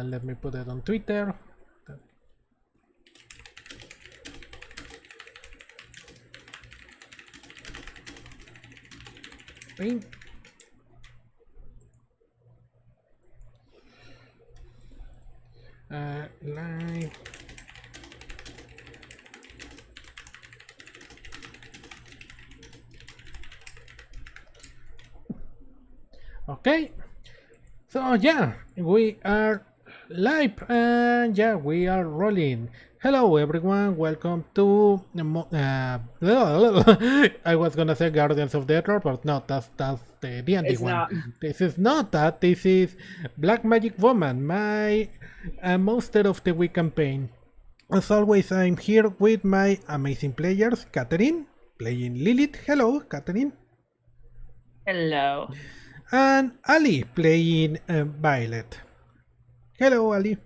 Let me put it on Twitter. Live. Okay, so yeah, we are live and yeah, we are rolling. Hello everyone, welcome to I was gonna say Guardians of the Ether, but no, that's the D&D one. Not. This is not that, this is Black Magic Woman, my Monster of the Week campaign. As always, I'm here with my amazing players, Catherine, playing Lilith. Hello, Catherine. Hello. And Ali, playing Violet. Hello, Ali.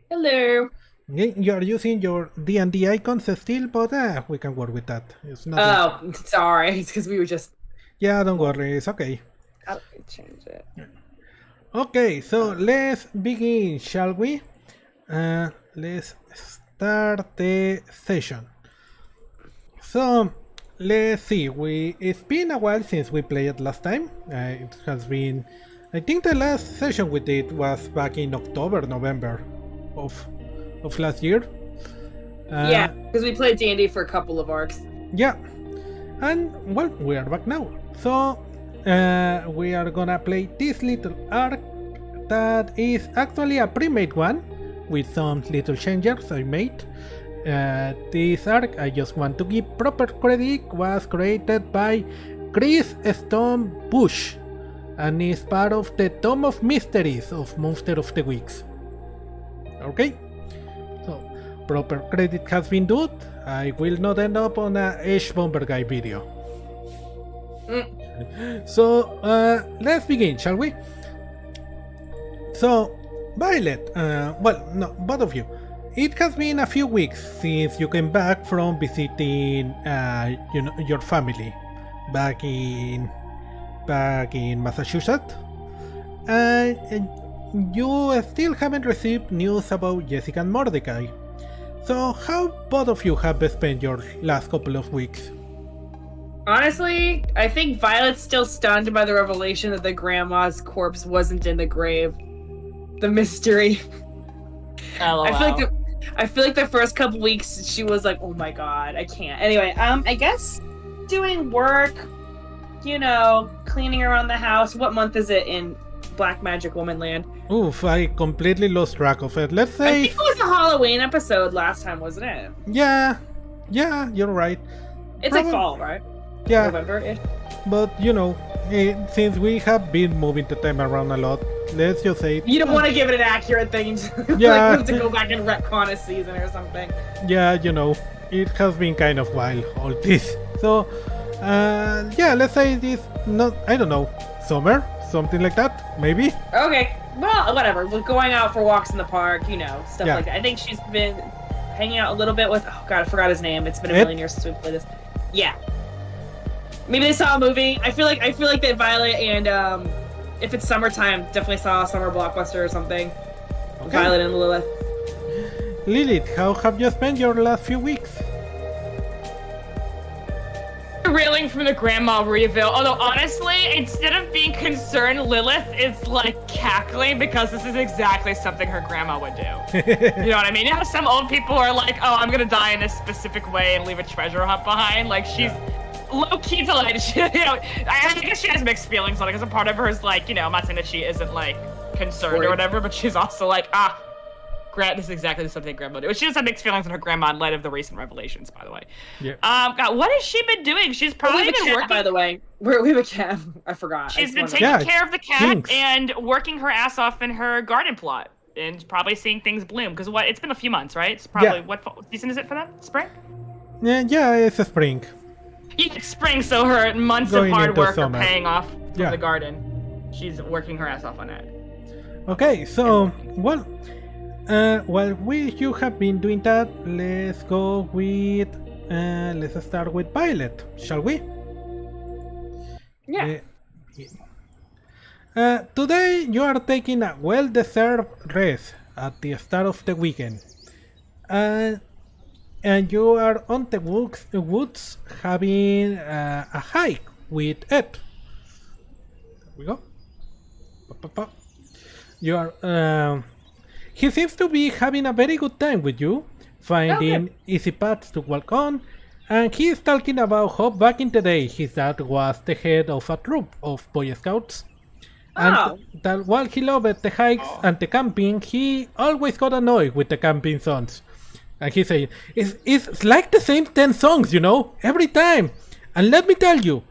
Hello. You're using your D&D icons still, but we can work with that. It's not. Oh, sorry. It's because we were just. Yeah, don't worry. It's okay. I'll change it. Okay, so let's begin, shall we? Let's start the session. So let's see. It's been a while since we played last time. It has been. I think the last session we did was back in October, November of last year. Yeah, because we played D&D for a couple of arcs. Yeah, and well, we are back now. So we are gonna play this little arc that is actually a pre-made one with some little changes I made. This arc, I just want to give proper credit, was created by Chris Stone Bush and is part of the Tome of Mysteries of Monster of the Weeks. Okay, so proper credit has been done. I will not end up on a Ash Bomber Guy video. So let's begin, shall we? So Violet, well, no, both of you. It has been a few weeks since you came back from visiting, your family back in Massachusetts, and you still haven't received news about Jessica and Mordecai. So how both of you have spent your last couple of weeks? Honestly, I think Violet's still stunned by the revelation that the grandma's corpse wasn't in the grave. The mystery. LOL. I feel like the first couple weeks she was like, "Oh my god, I can't." Anyway, I guess doing work, cleaning around the house. What month is it in Black Magic Woman Land? Oof, I completely lost track of it. Let's say I think it was a Halloween episode last time, wasn't it? Yeah, you're right. It's like fall, right? Yeah, November-ish. but since we have been moving the time around a lot, let's just say You don't want to give it an accurate thing. Yeah. Like, we have to go back and retcon a season or something. yeah, it has been kind of wild, all this. So, yeah, let's say this, not, I don't know, summer, something like that, maybe? Okay, well, whatever. We're going out for walks in the park, stuff Yeah. like that. I think she's been hanging out a little bit with, oh god, I forgot his name. It's been a Ed? million years since we played this. Yeah. Maybe they saw a movie. I feel like that Violet and, if it's summertime, definitely saw a summer blockbuster or something. Okay. Violet and Lilith. Lilith, how have you spent your last few weeks? Reeling from the grandma reveal. Although honestly, instead of being concerned, Lilith is like cackling because this is exactly something her grandma would do. You know what I mean? Some old people are like, "Oh, I'm gonna die in this specific way and leave a treasure hunt behind." Like she's low-key delighted. I guess she has mixed feelings on it because a part of her is like, I'm not saying that she isn't like concerned or whatever, but she's also like, this is exactly something grandma do. She does have mixed feelings on her grandma in light of the recent revelations, by the way. Yeah. God, what has she been doing? She's probably been working. By the way, we have a cat. I forgot. She's been taking care of the cat and working her ass off in her garden plot and probably seeing things bloom. Because it's been a few months, right? It's probably what season is it for them? Spring? Yeah, it's a spring. Yeah, it's spring, so her months Going of hard into work summer. are paying off from the garden. She's working her ass off on that. Okay, so while you have been doing that, let's go with let's start with Violet, shall we? Yeah. Today you are taking a well-deserved rest at the start of the weekend. And you are on the woods having a hike with Ed. There we go. You are. He seems to be having a very good time with you, finding easy paths to walk on, and he is talking about how back in the day his dad was the head of a troop of Boy Scouts. And that while he loved the hikes and the camping, he always got annoyed with the camping songs. And he said, it's like the same 10 songs, you know, every time. And let me tell you,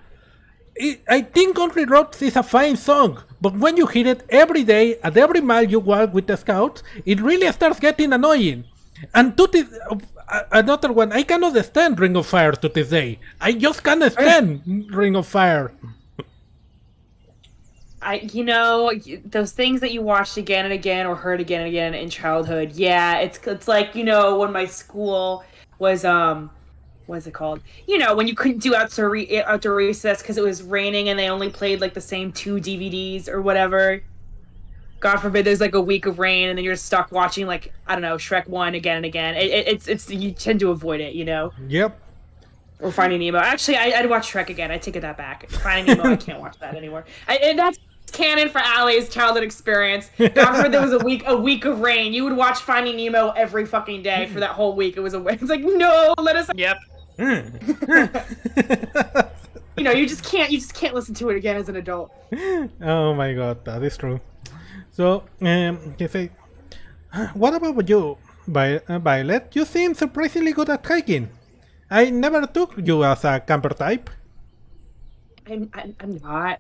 I think Country Roads is a fine song, but when you hear it every day, at every mile you walk with the Scouts, it really starts getting annoying. And to this, another one, I cannot stand Ring of Fire to this day. I just can't stand Ring of Fire. Those things that you watched again and again or heard again and again in childhood. Yeah, it's like, when my school was what's it called? When you couldn't do outdoor recess because it was raining and they only played like the same 2 DVDs or whatever. God forbid there's like a week of rain and then you're stuck watching like, I don't know, Shrek 1 again and again. It's you tend to avoid it, Yep. Or Finding Nemo. Actually, I'd watch Shrek again. I take it that back. Finding Nemo, I can't watch that anymore. And that's canon for Allie's childhood experience. God forbid there was a week of rain. You would watch Finding Nemo every fucking day for that whole week. It's like, no, let us. Yep. You just can't listen to it again as an adult. Oh my god, that is true. So, you say, what about you, Violet? You seem surprisingly good at hiking. I never took you as a camper type. I'm not.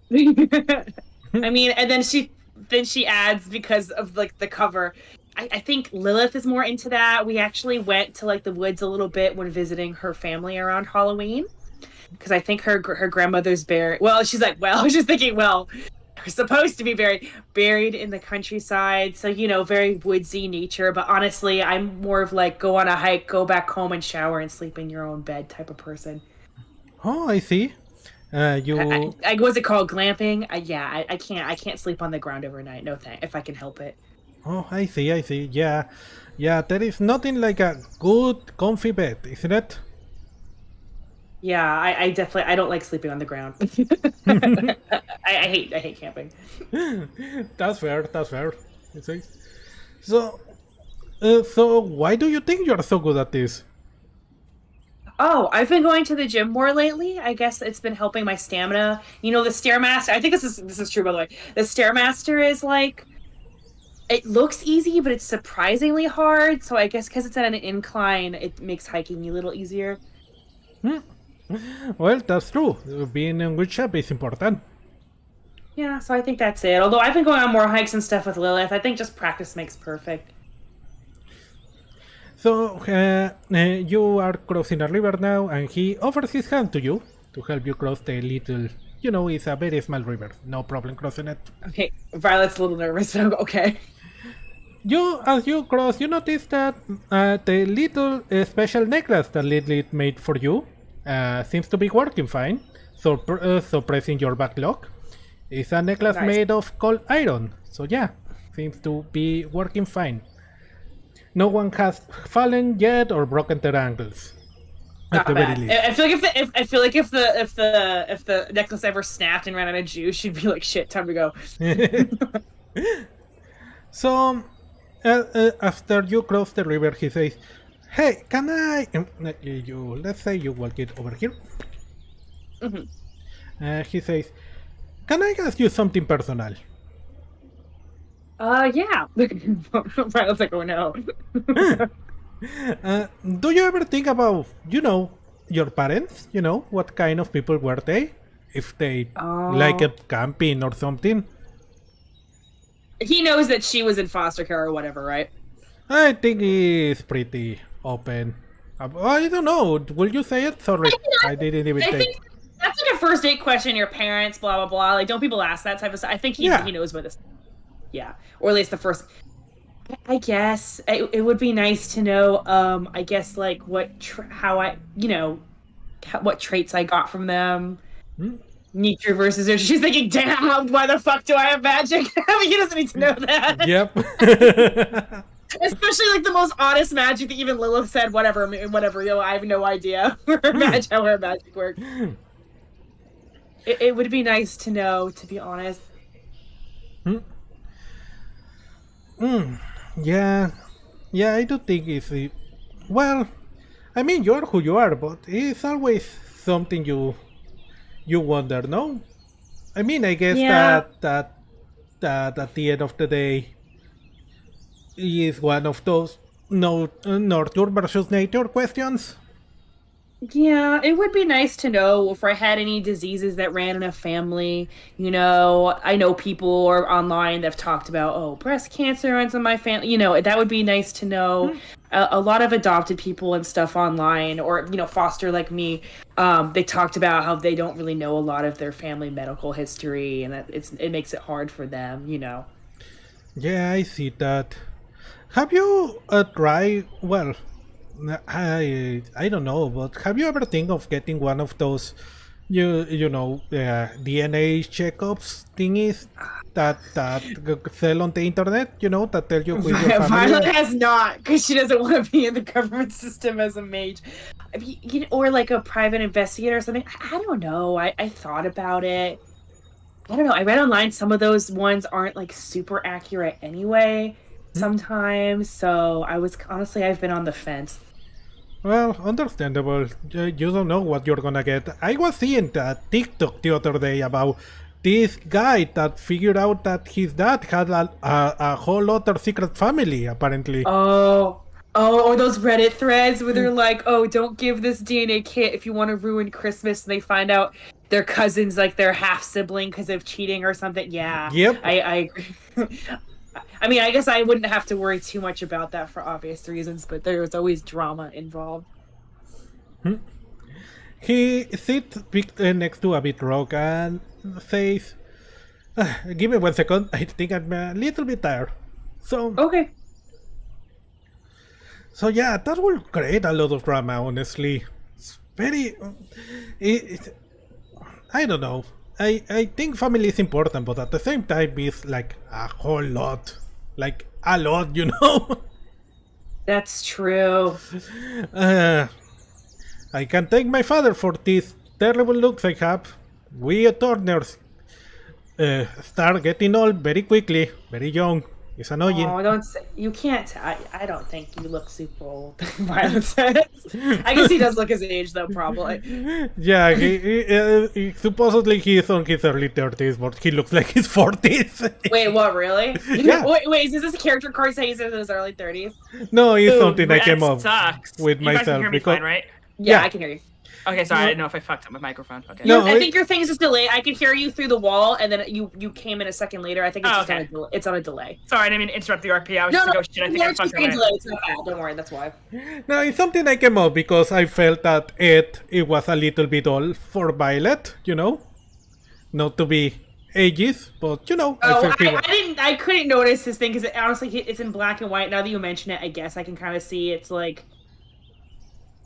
I mean, and then she adds, because of like the cover, I think Lilith is more into that. We actually went to like the woods a little bit when visiting her family around Halloween, because I think her grandmother's buried. Well, she's thinking, they're supposed to be buried in the countryside, so very woodsy nature. But honestly, I'm more of like go on a hike, go back home and shower and sleep in your own bed type of person. Oh, I see. What's it called? Glamping? I can't sleep on the ground overnight. No thanks, if I can help it. Oh, I see. Yeah, there is nothing like a good, comfy bed, isn't it? Yeah, I definitely don't like sleeping on the ground. I hate camping. That's fair. So why do you think you're so good at this? Oh, I've been going to the gym more lately. I guess it's been helping my stamina. The Stairmaster. I think this is true, by the way. The Stairmaster is like, it looks easy, but it's surprisingly hard. So I guess because it's at an incline, it makes hiking a little easier. Well, that's true. Being in good shape is important. Yeah, so I think that's it. Although I've been going on more hikes and stuff with Lilith. I think just practice makes perfect. So, you are crossing a river now, and he offers his hand to you to help you cross the little, it's a very small river. No problem crossing it. Okay, Violet's a little nervous, but okay. As you cross, you notice that the little special necklace that Lilith made for you seems to be working fine. So pressing your back lock. It's a necklace made of cold iron. So yeah, seems to be working fine. No one has fallen yet or broken their ankles. At the very least. I feel like if the necklace ever snapped and ran out of juice, she'd be like, "Shit, time to go." So, after you cross the river, he says, "Hey, can I?" Let's say you walk it over here. He says, "Can I ask you something personal?" Yeah. Violet's like, oh no. Do you ever think about, your parents? What kind of people were they? If they liked camping or something? He knows that she was in foster care or whatever, right? I think he's pretty open. I don't know. Will you say it? Sorry, I didn't even think. That's like a first date question. Your parents, blah blah blah. Like, don't people ask that type of stuff? I think he knows what this. Yeah, or at least the first. I guess it would be nice to know. I guess like what traits I got from them. nature versus nurture. She's thinking, damn, why the fuck do I have magic? I mean, he doesn't need to know that. Yep. Especially like the most honest magic that even Lilith said, whatever, I have no idea how her magic works. It would be nice to know, to be honest. Yeah, I do think it's well. I mean, you're who you are, but it's always something you wonder, no? I mean, I guess that at the end of the day is one of those nurture versus nature questions. Yeah, it would be nice to know if I had any diseases that ran in a family. You know, I know people or online that have talked about, breast cancer runs in my family. You know, that would be nice to know. A lot of adopted people and stuff online, or, you know, foster like me, they talked about how they don't really know a lot of their family medical history, and that it makes it hard for them, you know. Yeah, I see that. Have you tried, well, I don't know, but have you ever think of getting one of those, you know, DNA checkups thingies that sell on the internet? You know, that tell you who your family. Violet has not, because she doesn't want to be in the government system as a mage. I mean, you know, or like a private investigator or something. I don't know. I thought about it. I don't know. I read online some of those ones aren't like super accurate anyway. Sometimes, so I've been on the fence. Well, understandable. You don't know what you're gonna get. I was seeing that TikTok the other day about this guy that figured out that his dad had a whole other secret family, apparently. Oh, or those Reddit threads where they're like, don't give this DNA kit if you want to ruin Christmas, and they find out their cousin's like their half sibling because of cheating or something. Yeah. Yep. I agree. I mean, I guess I wouldn't have to worry too much about that for obvious reasons, but there's always drama involved. He sits next to a big rock and says, give me 1 second, I think I'm a little bit tired. So, okay. So yeah, that will create a lot of drama, honestly. It's very... I don't know. I think family is important, but at the same time it's like a whole lot. Like a lot, you know? That's true. I can thank my father for these terrible looks I have. We Turners start getting old very quickly, very young. It's annoying. Oh, don't say, you can't. I don't think you look super old. Violet says. I guess he does look his age, though, probably. Yeah, he supposedly he's on his early 30s, but he looks like his 40s. Wait, what, really? Yeah. Wait, is this a character card saying he's in his early 30s? No, it's something I came up sucks. with You myself. guys can hear me because fine, right? Yeah, I can hear you. Okay, sorry, I didn't know if I fucked up my microphone. Okay. No, I think your thing's just delayed. I could hear you through the wall, and then you came in a second later. I think it's just it's on a delay. Sorry, I didn't mean to interrupt the RP. I was just like, oh shit, I think I fucked up. It's not bad. Don't worry, that's why. No, it's something I came up because I felt that it was a little bit old for Violet, you know? Not to be ages, but you know. I couldn't notice his thing because honestly, it's in black and white. Now that you mention it, I guess I can kind of see it's like.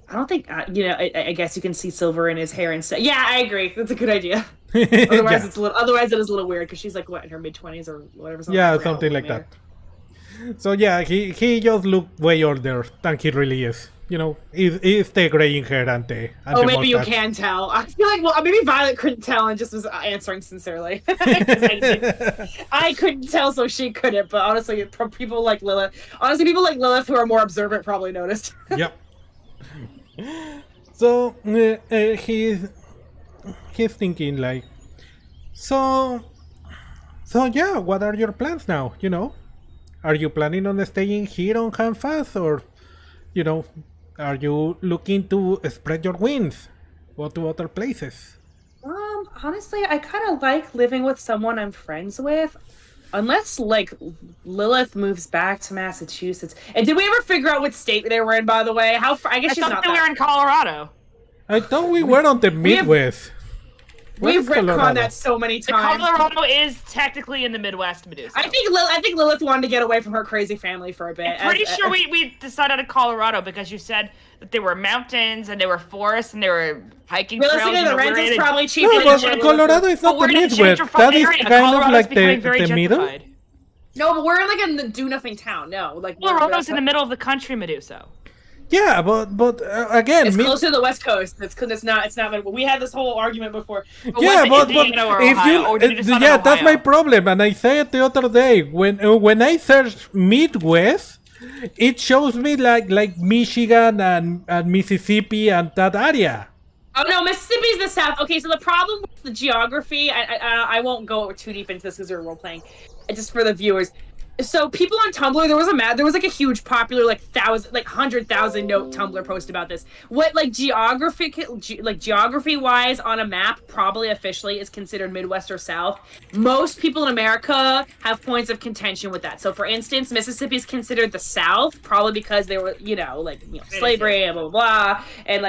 I don't think, I guess you can see silver in his hair and stuff. Yeah, I agree. That's a good idea. Otherwise, it is a little weird because she's like, what, in her mid-20s or whatever? Yeah, something like that. So yeah, he just looked way older than he really is. You know, he's the graying hair and the maybe you mustache. can tell. I feel like, maybe Violet couldn't tell and just was answering sincerely. I couldn't tell, so she couldn't. But honestly, people like Lilith who are more observant probably noticed. Yep. So he's thinking like, so yeah, what are your plans now? You know, are you planning on staying here on Hanfast, or you know, are you looking to spread your wings, go to other places? Honestly, I kind of like living with someone I'm friends with. Unless, like, Lilith moves back to Massachusetts. And did we ever figure out what state they were in, by the way? I guess she's not we were in Colorado. I thought we were on the Midwest. We've retconned Colorado? that so many times. Colorado is technically in the Midwest, Medusa. I think Lilith wanted to get away from her crazy family for a bit. I'm pretty sure we decided on Colorado because you said that there were mountains and there were forests and there were hiking trails. Realistically, the rent is probably cheap. No, but Colorado is not the Midwest. That is kind of like the middle. No, but we're in the do nothing town. No, like Colorado's in the middle of the country, Medusa. Yeah, but again, it's close to the West Coast. It's not. We had this whole argument before. Yeah, but if you, that's my problem, and I said the other day when I search Midwest, it shows me like Michigan and Mississippi and that area. Oh no, Mississippi's the South. Okay, so the problem with the geography, I won't go too deep into this because we're role playing, just for the viewers. So people on Tumblr, there was like a huge popular 100,000 note Tumblr post about this. What geography wise on a map probably officially is considered Midwest or South. Most people in America have points of contention with that. So for instance, Mississippi is considered the South probably because they were slavery and blah blah blah, and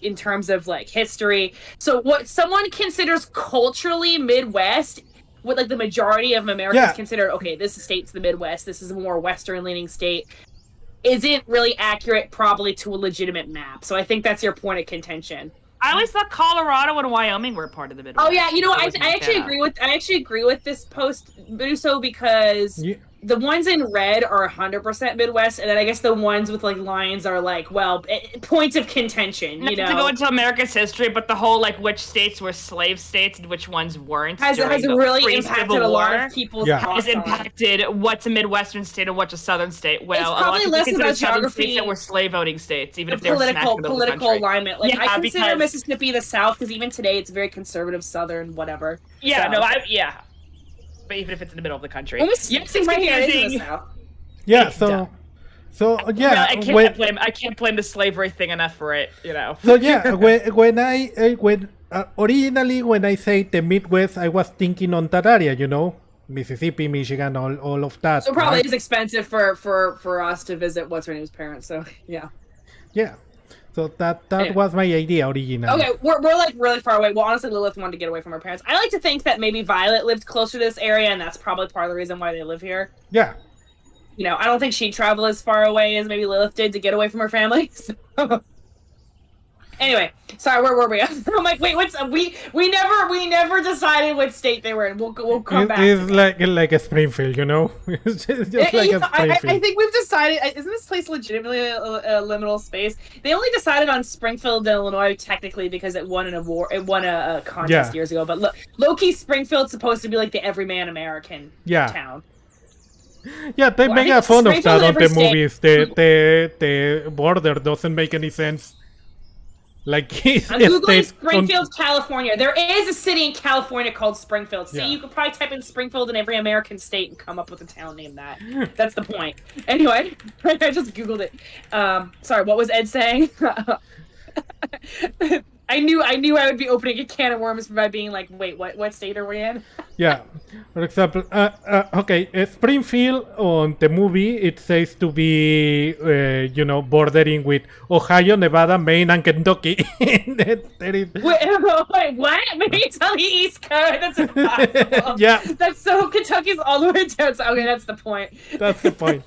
in terms of history. So what someone considers culturally Midwest, what the majority of America is considered, okay, this state's the Midwest, this is a more Western leaning state, isn't really accurate probably to a legitimate map. So I think that's your point of contention. I always thought Colorado and Wyoming were part of the Midwest. Oh yeah, I actually agree with this post, Meduso, because the ones in red are 100% Midwest, and then I guess the ones with lines are points of contention. Not to go into America's history, but the whole which states were slave states and which ones weren't has really impacted a lot of people's has impacted what's a Midwestern state and what's a Southern state. Well, it's probably less about geography that were slave voting states, even if they were political alignment. I consider Mississippi the South because even today it's very conservative, Southern, whatever. Yeah, so. But even if it's in the middle of the country, right here is in the South. Yeah, so yeah. I can't blame the slavery thing enough for it, So yeah, when originally when I say the Midwest, I was thinking on that area, Mississippi, Michigan, all of that. So probably it's expensive for us to visit what's her name's parents. So yeah. Yeah. So that was my idea originally. Okay, we're really far away. Well, honestly, Lilith wanted to get away from her parents. I like to think that maybe Violet lived closer to this area, and that's probably part of the reason why they live here. Yeah. I don't think she'd travel as far away as maybe Lilith did to get away from her family. So. Anyway, sorry, where were we? I'm like, wait, what's we never decided what state they were in. We'll come back. It's like a Springfield, It's just like a Springfield. I think we've decided. Isn't this place legitimately a liminal space? They only decided on Springfield, Illinois, technically because it won a contest years ago. But low-key, Springfield's supposed to be like the everyman American town. Yeah, they make a fun of that on the movies. The border doesn't make any sense. I'm googling Springfield, California. There is a city in California called Springfield. So you could probably type in Springfield in every American state and come up with a town named that. That's the point. Anyway, I just googled it. Sorry, what was Ed saying? I knew I would be opening a can of worms by being like, wait, what state are we in? Yeah. For example, Springfield on the movie, it says to be, bordering with Ohio, Nevada, Maine, and Kentucky. Wait, what? Maybe it's on the East Coast. That's impossible. Yeah. That's so Kentucky's all the way down. So, okay, that's the point. That's the point.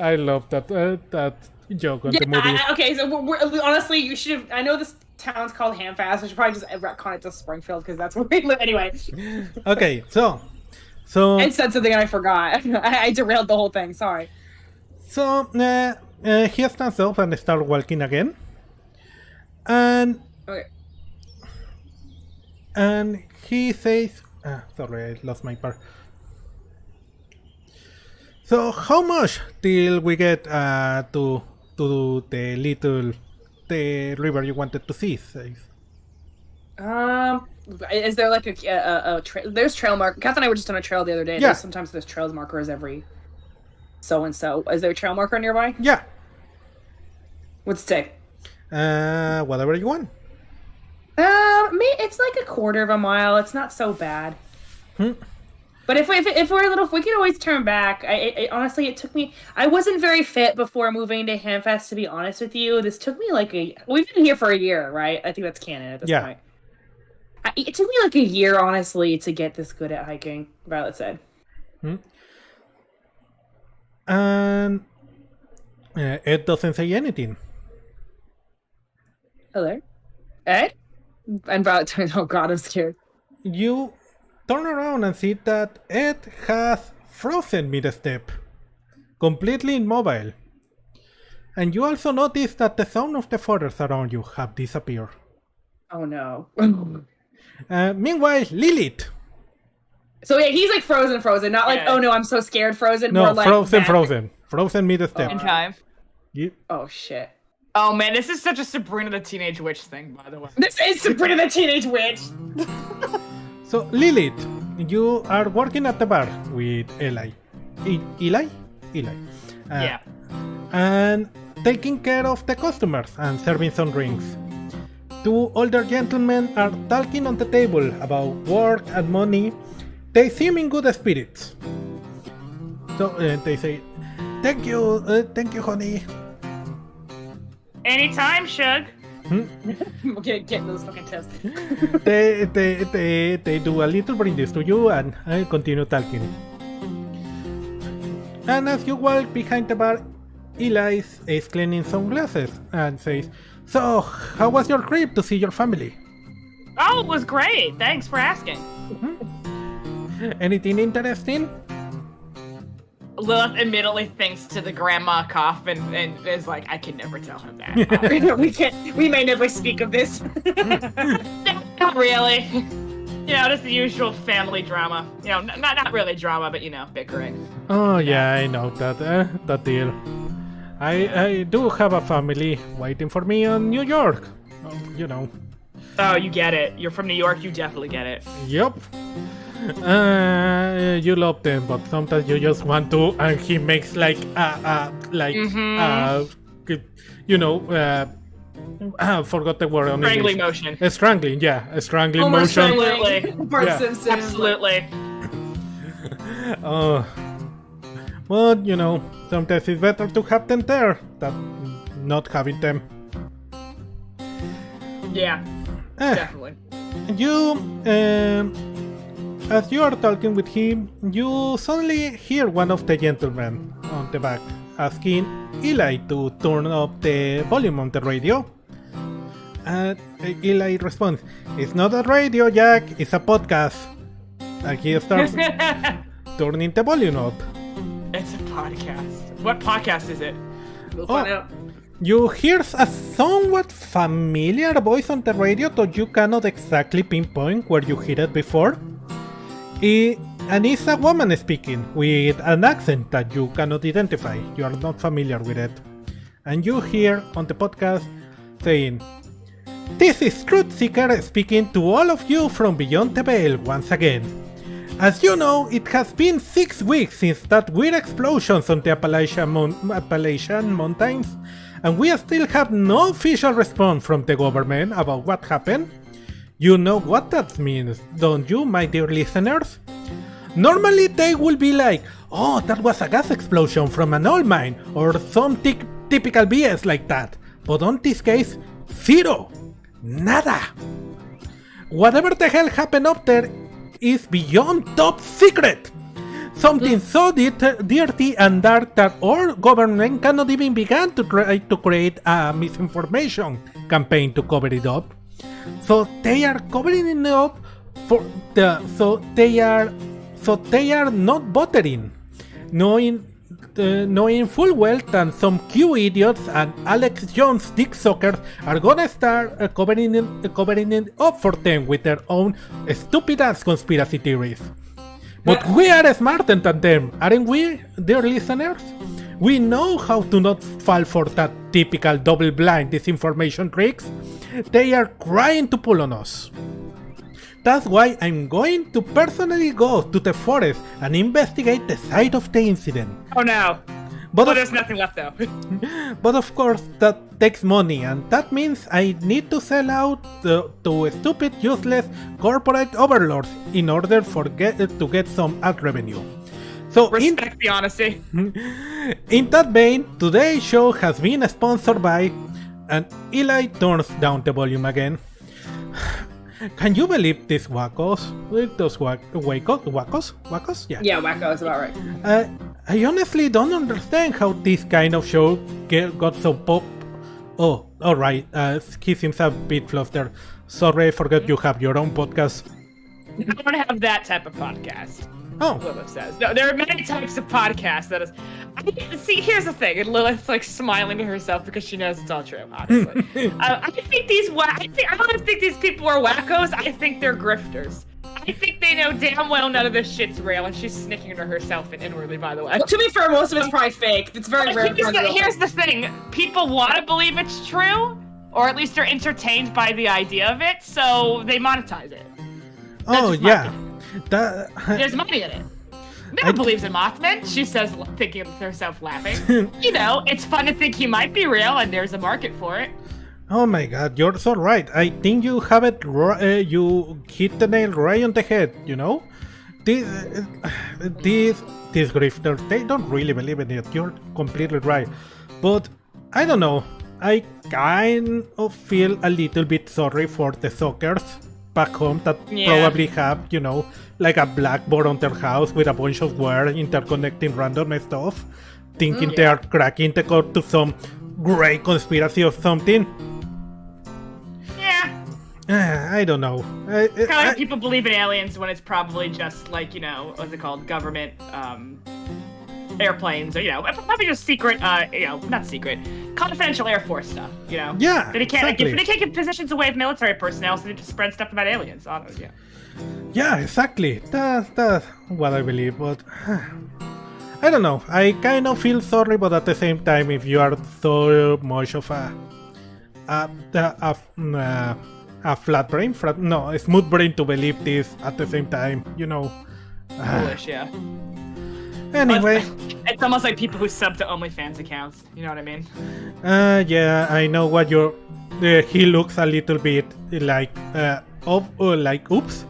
I love that joke on the movie. Okay, so we're honestly, you should have. I know this town's called Hamfast. I should probably just retcon it to Springfield because that's where we live. Anyway. Okay, so Ed said something and I forgot. I derailed the whole thing. Sorry. So he stands up and starts walking again, and he says, "Sorry, I lost my part." So how much till we get to the river you wanted to see? Is there like a there's trail mark? Kath and I were just on a trail the other day. Yeah. Sometimes there's trails markers every so and so. Is there a trail marker nearby? Yeah. What's it say? Whatever you want. It's like a quarter of a mile. It's not so bad. But if we're a little, we can always turn back. Honestly, it took me. I wasn't very fit before moving to Hamfest. To be honest with you, this took me like we've been here for a year, right? I think that's canon at this point. It took me like a year, honestly, to get this good at hiking. Violet said. And Ed doesn't say anything. Hello, Ed. And Violet turns. Oh God, I'm scared. You turn around and see that Ed has frozen mid-step, completely immobile. And you also notice that the sound of the forest around you have disappeared. Oh no. Meanwhile, Lilith. So yeah, he's like frozen, not like oh no, I'm so scared, frozen. No, more like frozen mid-step. In time. Oh shit. Oh man, this is such a Sabrina the Teenage Witch thing, by the way. This is Sabrina the Teenage Witch. So Lilith, you are working at the bar with Eli. Eli? Yeah. And taking care of the customers and serving some drinks. Two older gentlemen are talking on the table about work and money. They seem in good spirits. So they say, thank you, honey. Anytime, Shug. Get those fucking tips. they do a little brindis to you and I continue talking. And as you walk behind the bar, Eli is cleaning some glasses and says, so, how was your trip to see your family? Oh, it was great. Thanks for asking. Anything interesting? Lilith immediately thinks to the grandma cough and is like, I can never tell him that. We may never speak of this. Not really. You know, just the usual family drama. You know, not really drama, but you know, bickering. Oh yeah, I know that deal. I do have a family waiting for me in New York. You know. Oh, you get it. You're from New York, you definitely get it. Yup. You love them, but sometimes you just want to, and he makes like forgot the word on Strangling English. motion. Strangling, yeah, a strangling motion. Absolutely. Absolutely. But you know, sometimes it's better to have them there than not having them. Yeah, definitely. As you are talking with him, you suddenly hear one of the gentlemen on the back asking Eli to turn up the volume on the radio. And Eli responds, it's not a radio, Jack, it's a podcast. And he starts turning the volume up. It's a podcast. What podcast is it? We'll find out. You hear a somewhat familiar voice on the radio, though you cannot exactly pinpoint where you heard it before. And it's a woman speaking with an accent that you cannot identify. You are not familiar with it. And you hear on the podcast saying, this is Truth Seeker speaking to all of you from Beyond the Veil once again. As you know, it has been 6 weeks since that weird explosions on the Appalachian Mountains, and we still have no official response from the government about what happened. You know what that means, don't you, my dear listeners? Normally they will be like, oh, that was a gas explosion from an oil mine, or some typical BS like that. But on this case, zero. Nada. Whatever the hell happened up there is beyond top secret. Something so dirty and dark that our government cannot even begin to try to create a misinformation campaign to cover it up. So they are covering it up so they are not bothering, knowing full well that some Q idiots and Alex Jones dick suckers are gonna start covering it up for them with their own stupid ass conspiracy theories. But we are smarter than them, aren't we, dear listeners? We know how to not fall for that typical double-blind disinformation tricks. They are trying to pull on us. That's why I'm going to personally go to the forest and investigate the site of the incident. Oh no. But Well, there's nothing left though. But of course, that takes money, and that means I need to sell out to stupid, useless corporate overlords in order to get some ad revenue. So Respect the honesty. in that vein, today's show has been sponsored by, and Eli turns down the volume again. Can you believe these wackos? Those wackos? Yeah. Yeah, wacko is about right. I honestly don't understand how this kind of show got so pop. Oh, alright. He seems a bit flustered. Sorry, I forgot you have your own podcast. I don't have that type of podcast. Oh. Lilith says. No, there are many types of podcasts that is. See, here's the thing, and Lilith's like smiling to herself because she knows it's all true. Honestly, I don't think these people are wackos. I think they're grifters. I think they know damn well none of this shit's real, and she's snicking to herself and inwardly, by the way. Well, to be fair, most of it's probably fake. It's very rare. Here's the thing: people want to believe it's true, or at least they're entertained by the idea of it, so they monetize it. Oh yeah. There's money in it. Never believes in Mothman, she says, thinking to herself, laughing. You know, it's fun to think he might be real, and there's a market for it. Oh my god, you're so right. I think you have it. You hit the nail right on the head. You know, these grifters, they don't really believe in it. You're completely right. But I don't know. I kind of feel a little bit sorry for the suckers back home that probably have, you know, like a blackboard on their house with a bunch of wire interconnecting random stuff, thinking they are cracking the code to some great conspiracy or something. Yeah. I don't know. Kind of like people believe in aliens when it's probably just like, you know, what's it called, government airplanes, or, you know, probably just secret, you know, not secret, confidential Air Force stuff, you know? Yeah, they can't, exactly. they can't get positions away of military personnel, so they just spread stuff about aliens. Yeah. Yeah, exactly. That's what I believe, but I don't know. I kind of feel sorry, but at the same time, if you are so much of a flat brain, a smooth brain to believe this at the same time, you know. Foolish, yeah. Anyway. It's almost like people who sub to OnlyFans accounts, you know what I mean? Yeah, I know what you're... he looks a little bit like... oops.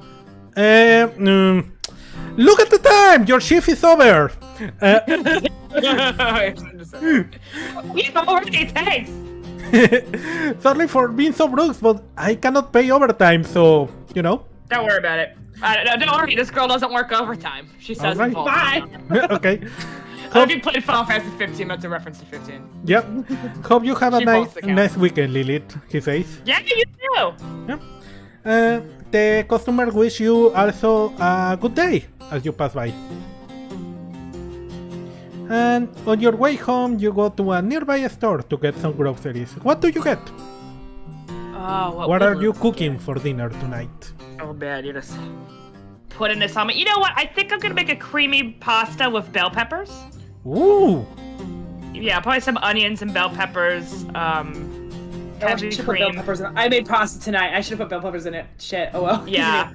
Look at the time! Your shift is over! Already, thanks! Sorry for being so rude, but I cannot pay overtime, so, you know. Don't worry about it. Don't worry, this girl doesn't work overtime. She says right. Bye! Okay. If you played Final Fantasy 15, that's a reference to 15. Yep. Hope you have a nice weekend, Lilith, he says. Yeah, you too! Yep. The customer wish you also a good day as you pass by. And on your way home, you go to a nearby store to get some groceries. What do you get? What are you cooking for dinner tonight? Oh man, you just put in this on me. You know what? I think I'm gonna make a creamy pasta with bell peppers. Ooh! Yeah, probably some onions and bell peppers. Heavy cream. I made pasta tonight. I should have put bell peppers in it. Shit. Oh well. Yeah.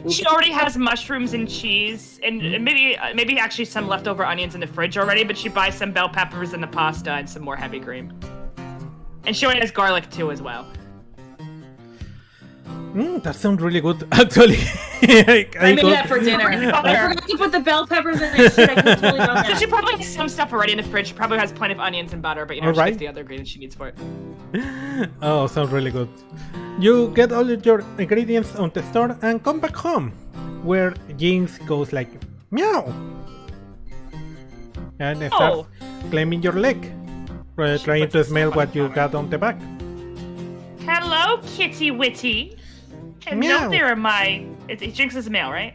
She already has mushrooms and cheese, and maybe actually some leftover onions in the fridge already, but she buys some bell peppers in the pasta and some more heavy cream. And she already has garlic too as well. That sounds really good, actually. I made that for dinner. I forgot to put the bell peppers in it. Shit, I could totally done that. So she probably has some stuff already in the fridge. She probably has plenty of onions and butter, but you know, she gets the other ingredients she needs for it. Oh, sounds really good. You get all of your ingredients on the store and come back home, where Jinx goes like, meow! And starts claiming your leg, trying to smell what you got on the back. Hello, Kitty Witty. Meow. No, there are my... Jinx is male, right?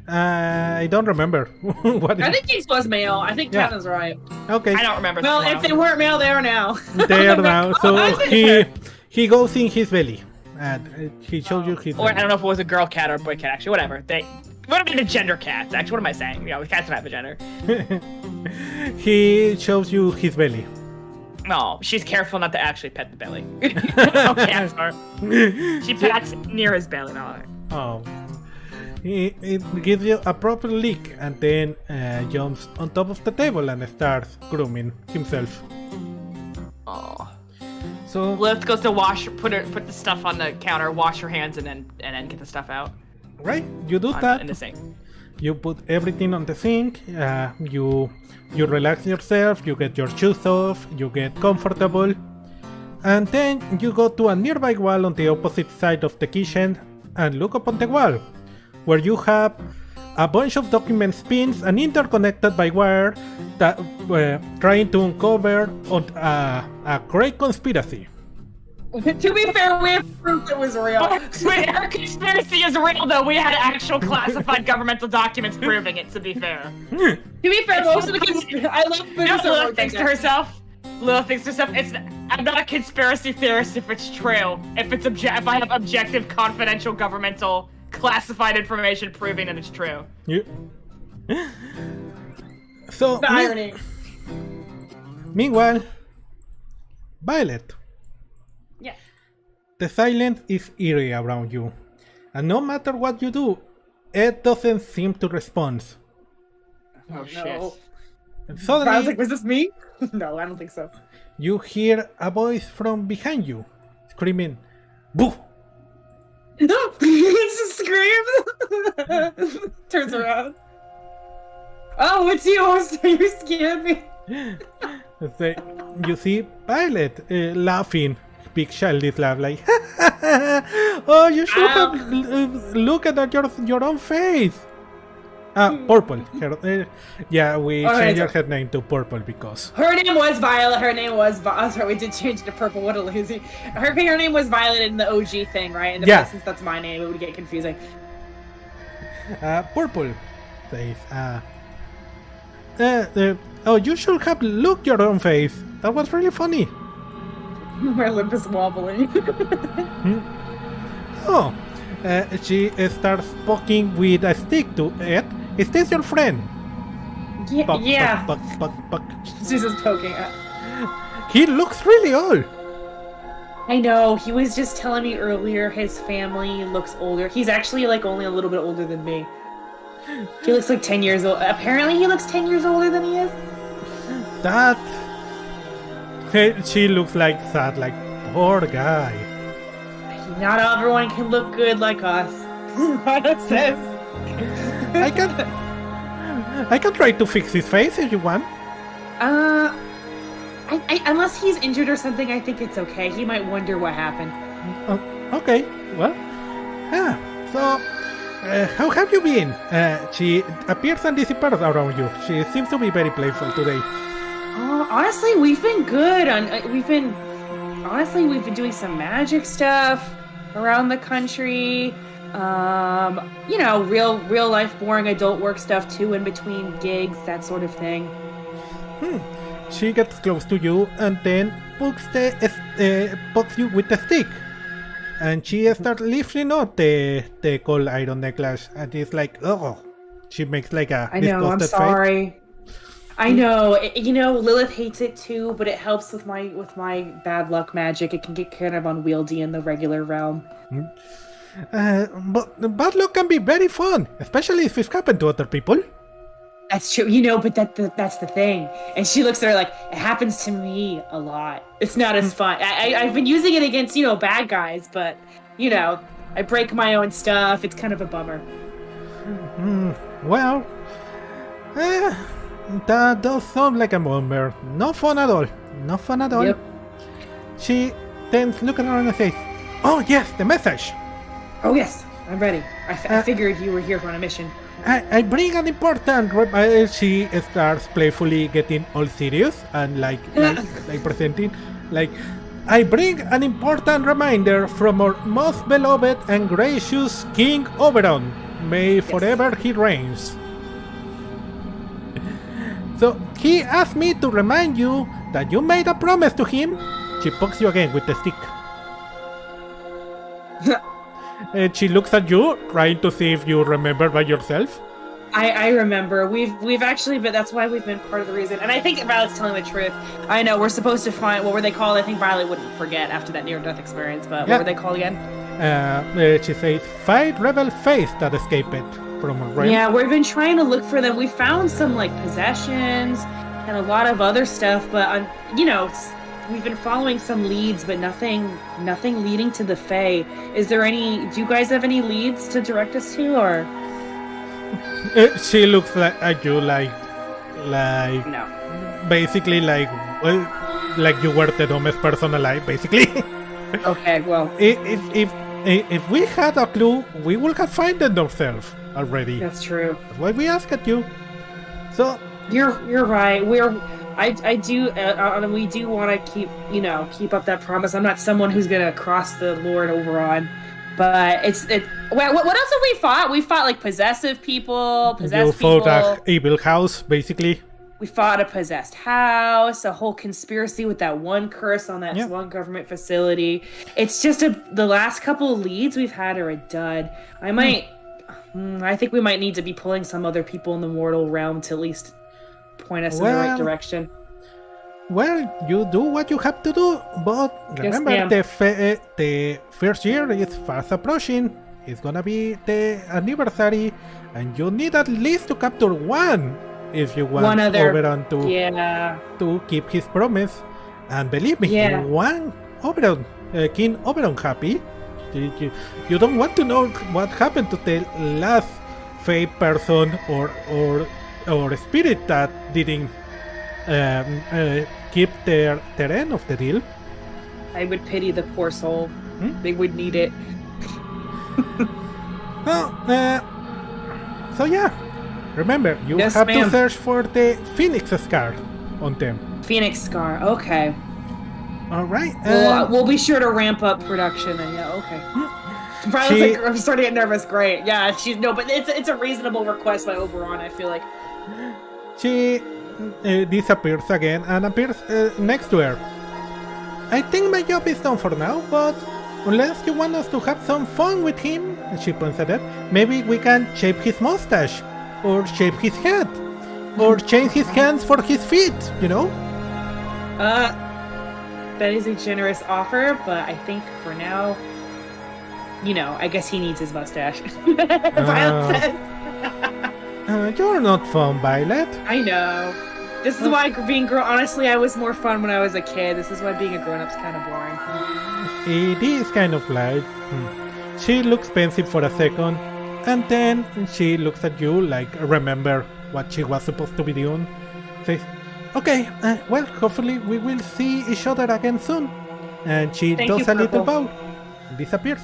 I don't remember. I think Jinx was male. I think Kevin's right. Okay. I don't remember. Well, if they weren't male, they are now. They are now. So he goes in his belly. And he shows you his belly. Or I don't know if it was a girl cat or a boy cat, actually. Whatever. What are the gender cats? Actually, what am I saying? Yeah, the cats don't have a gender. He shows you his belly. No, she's careful not to actually pet the belly. How cats are. She pats near his belly, not. Oh. It gives you a proper lick and then jumps on top of the table and starts grooming himself. Oh. So Lilith goes to wash, put the stuff on the counter, wash her hands, and then get the stuff out. right, you do In that. the sink. You put everything on the sink. You relax yourself. You get your shoes off. You get comfortable, and then you go to a nearby wall on the opposite side of the kitchen and look up on the wall, where you have a bunch of documents pinned and interconnected by wire that trying to uncover on a great conspiracy. To be fair, we have proof it was real. Wait, our conspiracy is real, though. We had actual classified governmental documents proving it, to be fair. To be fair, most of the conspiracy. I love Medusa. Lilith thinks to herself. I'm not a conspiracy theorist if it's true. If I have objective, confidential, governmental, classified information proving that it's true. So, The irony. meanwhile, Violet. Yeah. The silence is eerie around you, and no matter what you do, Ed doesn't seem to respond. Oh shit. No. And I was suddenly, like, was this me? No, I don't think so. you hear a voice from behind you, screaming, "Boo!" He just screams. Turns around. Oh, it's you. You scared me. You see Violet laughing, big childish laugh, like, "Oh, you should have looked at your own face." Purple. Yeah, we changed her name to Purple because Her name was Violet. Her name was sorry, we did change it to Purple. What a lazy. Her name was Violet in the OG thing, right? And Yeah. since that's my name, it would get confusing. Purple says, "Oh, you should have looked your own face. That was really funny." My lip is wobbling. Oh, she starts poking with a stick to Ed. "Is this your friend?" Yeah. Puck, Yeah. Puck, puck, puck, puck. She's just poking. He looks really old. I know. He was just telling me earlier his family looks older. He's actually like only a little bit older than me. He looks like 10 years old. Apparently he looks 10 years older than he is. That... She looks like sad, like, poor guy. Not everyone can look good like us. What it says. I can try to fix his face if you want. Unless he's injured or something, I think it's okay. He might wonder what happened. Okay, well, yeah, so, how have you been? She appears and disappears around you. She seems to be very playful today. Honestly, we've been good. We've been doing some magic stuff around the country. You know, real life, boring adult work stuff too, in between gigs, that sort of thing. She gets close to you and then pokes you with the stick. And she starts lifting up the cold iron necklace, and it's like, oh, she makes like a I know. I'm disgusted sorry. face. I know. You know, Lilith hates it too, but it helps with my bad luck magic. It can get kind of unwieldy in the regular realm. But bad luck can be very fun, especially if it's happened to other people. That's true, you know, but that's the thing. And she looks at her like, it happens to me a lot. It's not as fun. I've been using it against, you know, bad guys, but, you know, I break my own stuff. It's kind of a bummer. Well, that does sound like a bummer. No fun at all. No fun at all. Yep. She then looks around and says, "Oh yes, the message. Oh, yes, I'm ready. I figured you were here on a mission. I bring an important..." She starts playfully getting all serious and like presenting, like, "I bring an important reminder from our most beloved and gracious King Oberon. May forever he reigns. So he asked me to remind you that you made a promise to him." She pokes you again with the stick. And she looks at you, trying to see if you remember by yourself. I remember. We've actually, but that's why we've been part of the reason. And I think Violet's telling the truth. I know we're supposed to find, what were they called? I think Violet wouldn't forget after that near-death experience. But Yeah. what were they called again? She says, fight rebel face that escaped from a realm. Yeah, we've been trying to look for them. We found some like possessions and a lot of other stuff, but we've been following some leads, but nothing leading to the Fae. Is there any? Do you guys have any leads to direct us to, or? She looks at you like No. basically like you were the dumbest person alive, basically. Okay, well, if we had a clue, we would have found it ourselves already. that's true. That's why we asked you. So You're right. I do. We do want to keep up that promise. I'm not someone who's gonna cross the Lord over on, but what else have we fought? We fought like possessive people, you fought an evil house, basically. We fought a possessed house, a whole conspiracy with that one curse on that one government facility. It's just the last couple of leads we've had are a dud. I think we might need to be pulling some other people in the mortal realm to at least point us in the right direction. Well, you do what you have to do, but remember the first year is fast approaching. It's gonna be the anniversary, and you need at least to capture one if you want Oberon to keep his promise. And believe me, you want Oberon, King Oberon happy. You don't want to know what happened to the last Fae person or spirit that didn't keep their end of the deal. I would pity the poor soul. They would need it. So yeah, remember, you have to search for the Phoenix Scar on them. Phoenix Scar, okay. Alright. We'll be sure to ramp up production then, okay. Violet's I'm starting to get nervous, great. Yeah, but it's a reasonable request by Oberon, I feel like. She disappears again and appears next to her. I think my job is done for now, but unless you want us to have some fun with him, she points at it, maybe we can shape his mustache, or shape his head, or change his hands for his feet, That is a generous offer, but I think for now, I guess he needs his mustache. Violet says. You're not fun, Violet. I know. This is why honestly, I was more fun when I was a kid. This is why being a grown-up's kind of boring. It is kind of like... She looks pensive for a second, and then she looks at you like, remember what she was supposed to be doing. Says, okay, well, hopefully we will see each other again soon. And she does a little bow and disappears.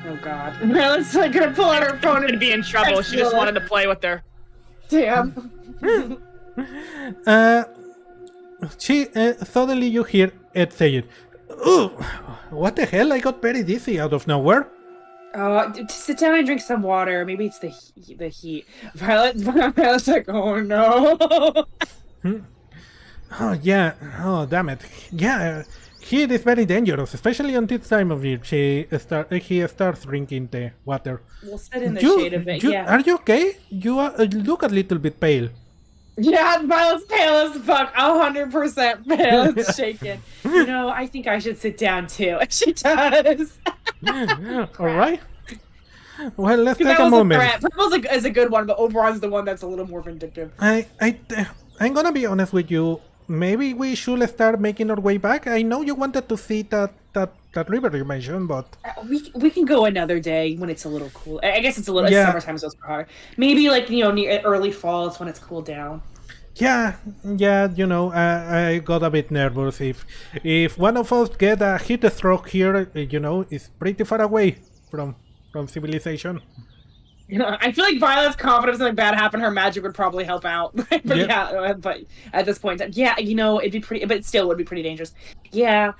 Oh god. Violet's gonna pull out her phone and be in trouble. She just wanted to play with her. Damn. Suddenly you hear Ed saying, "Ooh, what the hell? I got very dizzy out of nowhere." Sit down and drink some water. Maybe it's the heat. Violet's like, oh no. Oh yeah. Oh damn it. Yeah. Heat is very dangerous, especially on this time of year. He starts drinking the water. We'll sit in the shade of it. Yeah. Are you okay? You look a little bit pale. Yeah, Violet's pale as fuck. 100% pale. It's shaking. I think I should sit down too. She does. All right. Well, let's take a moment. Purple's is a good one, but Oberon's the one that's a little more vindictive. I'm gonna be honest with you. Maybe we should start making our way back. I know you wanted to see that river you mentioned, but we can go another day when it's a little cool. I guess it's a little summertime, so it's hotter. Maybe near early fall, it's when it's cooled down. Yeah. I got a bit nervous. If one of us get a heat stroke here, it's pretty far away from civilization. I feel like Violet's confidence something bad happened, her magic would probably help out. But at this point, it'd be pretty, but it still would be pretty dangerous. Yeah,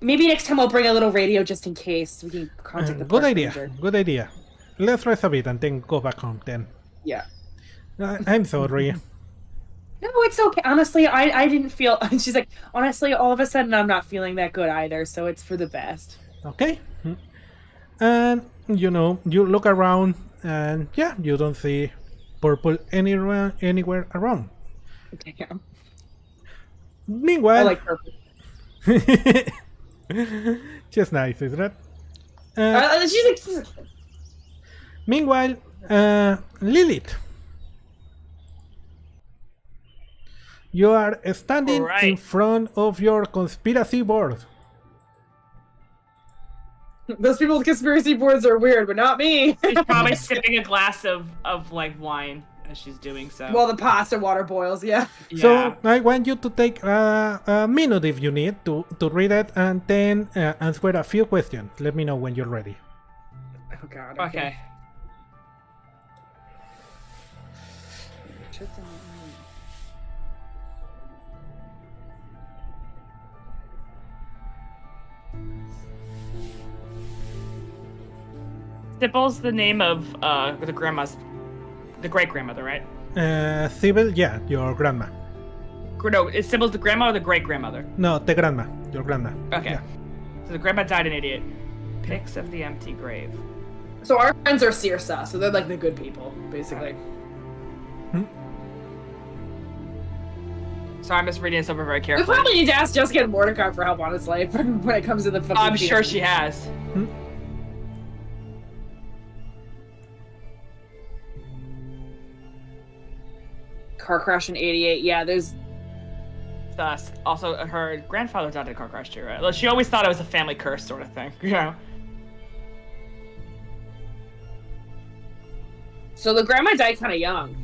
maybe next time I'll bring a little radio just in case we can contact the Good idea. Let's rest a bit and then go back home then. Yeah. I'm sorry. No, it's okay. Honestly, I didn't feel... She's like, honestly, all of a sudden I'm not feeling that good either, so it's for the best. Okay. And, you look around and, you don't see purple anywhere around. Damn. Meanwhile... I like purple. Just nice, isn't it? She's like, Meanwhile, Lilith, you are standing Right. in front of your conspiracy board. those people with conspiracy boards are weird, but not me. She's probably sipping a glass of like wine as she's doing so. Well, the pasta water boils, yeah. yeah. So I want you to take a minute if you need to read it and then answer a few questions. Let me know when you're ready. Oh god. Okay. Stipple's the name of the great grandmother, right? Sybil, yeah, your grandma. No, is Sybil's the grandma or the great grandmother? No, the grandma, your grandma. Okay. Yeah. So the grandma died in 88. Pics of the empty grave. So our friends are Cirsa, so they're like the good people, basically. Sorry, I'm just reading this over very We carefully. probably need to ask Jessica and Mordecai for help, honestly, when it comes to the fucking I'm field. sure she has. Car crash in 88, yeah, there's... Thus, also her grandfather died in a car crash too, right? Well, she always thought it was a family curse sort of thing, you know? So the grandma died kind of young.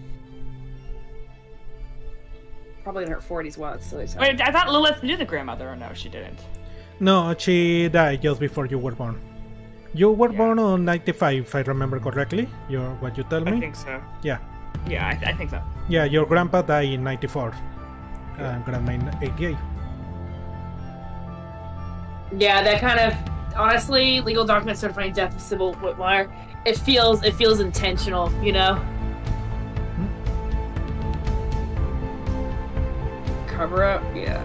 Probably in her 40s, what? So they said. Wait, I thought Lilith knew the grandmother, or no, she didn't. No, she died just before you were born. You were Yeah. born on 95, if I remember correctly. What you tell me? I think so. Yeah. Yeah, I think so. Yeah, your grandpa died in 94. And grandma in 88. Yeah, that kind of... Honestly, legal documents certifying death of Sybil Whitmire, it feels intentional, you know? Cover up? Yeah.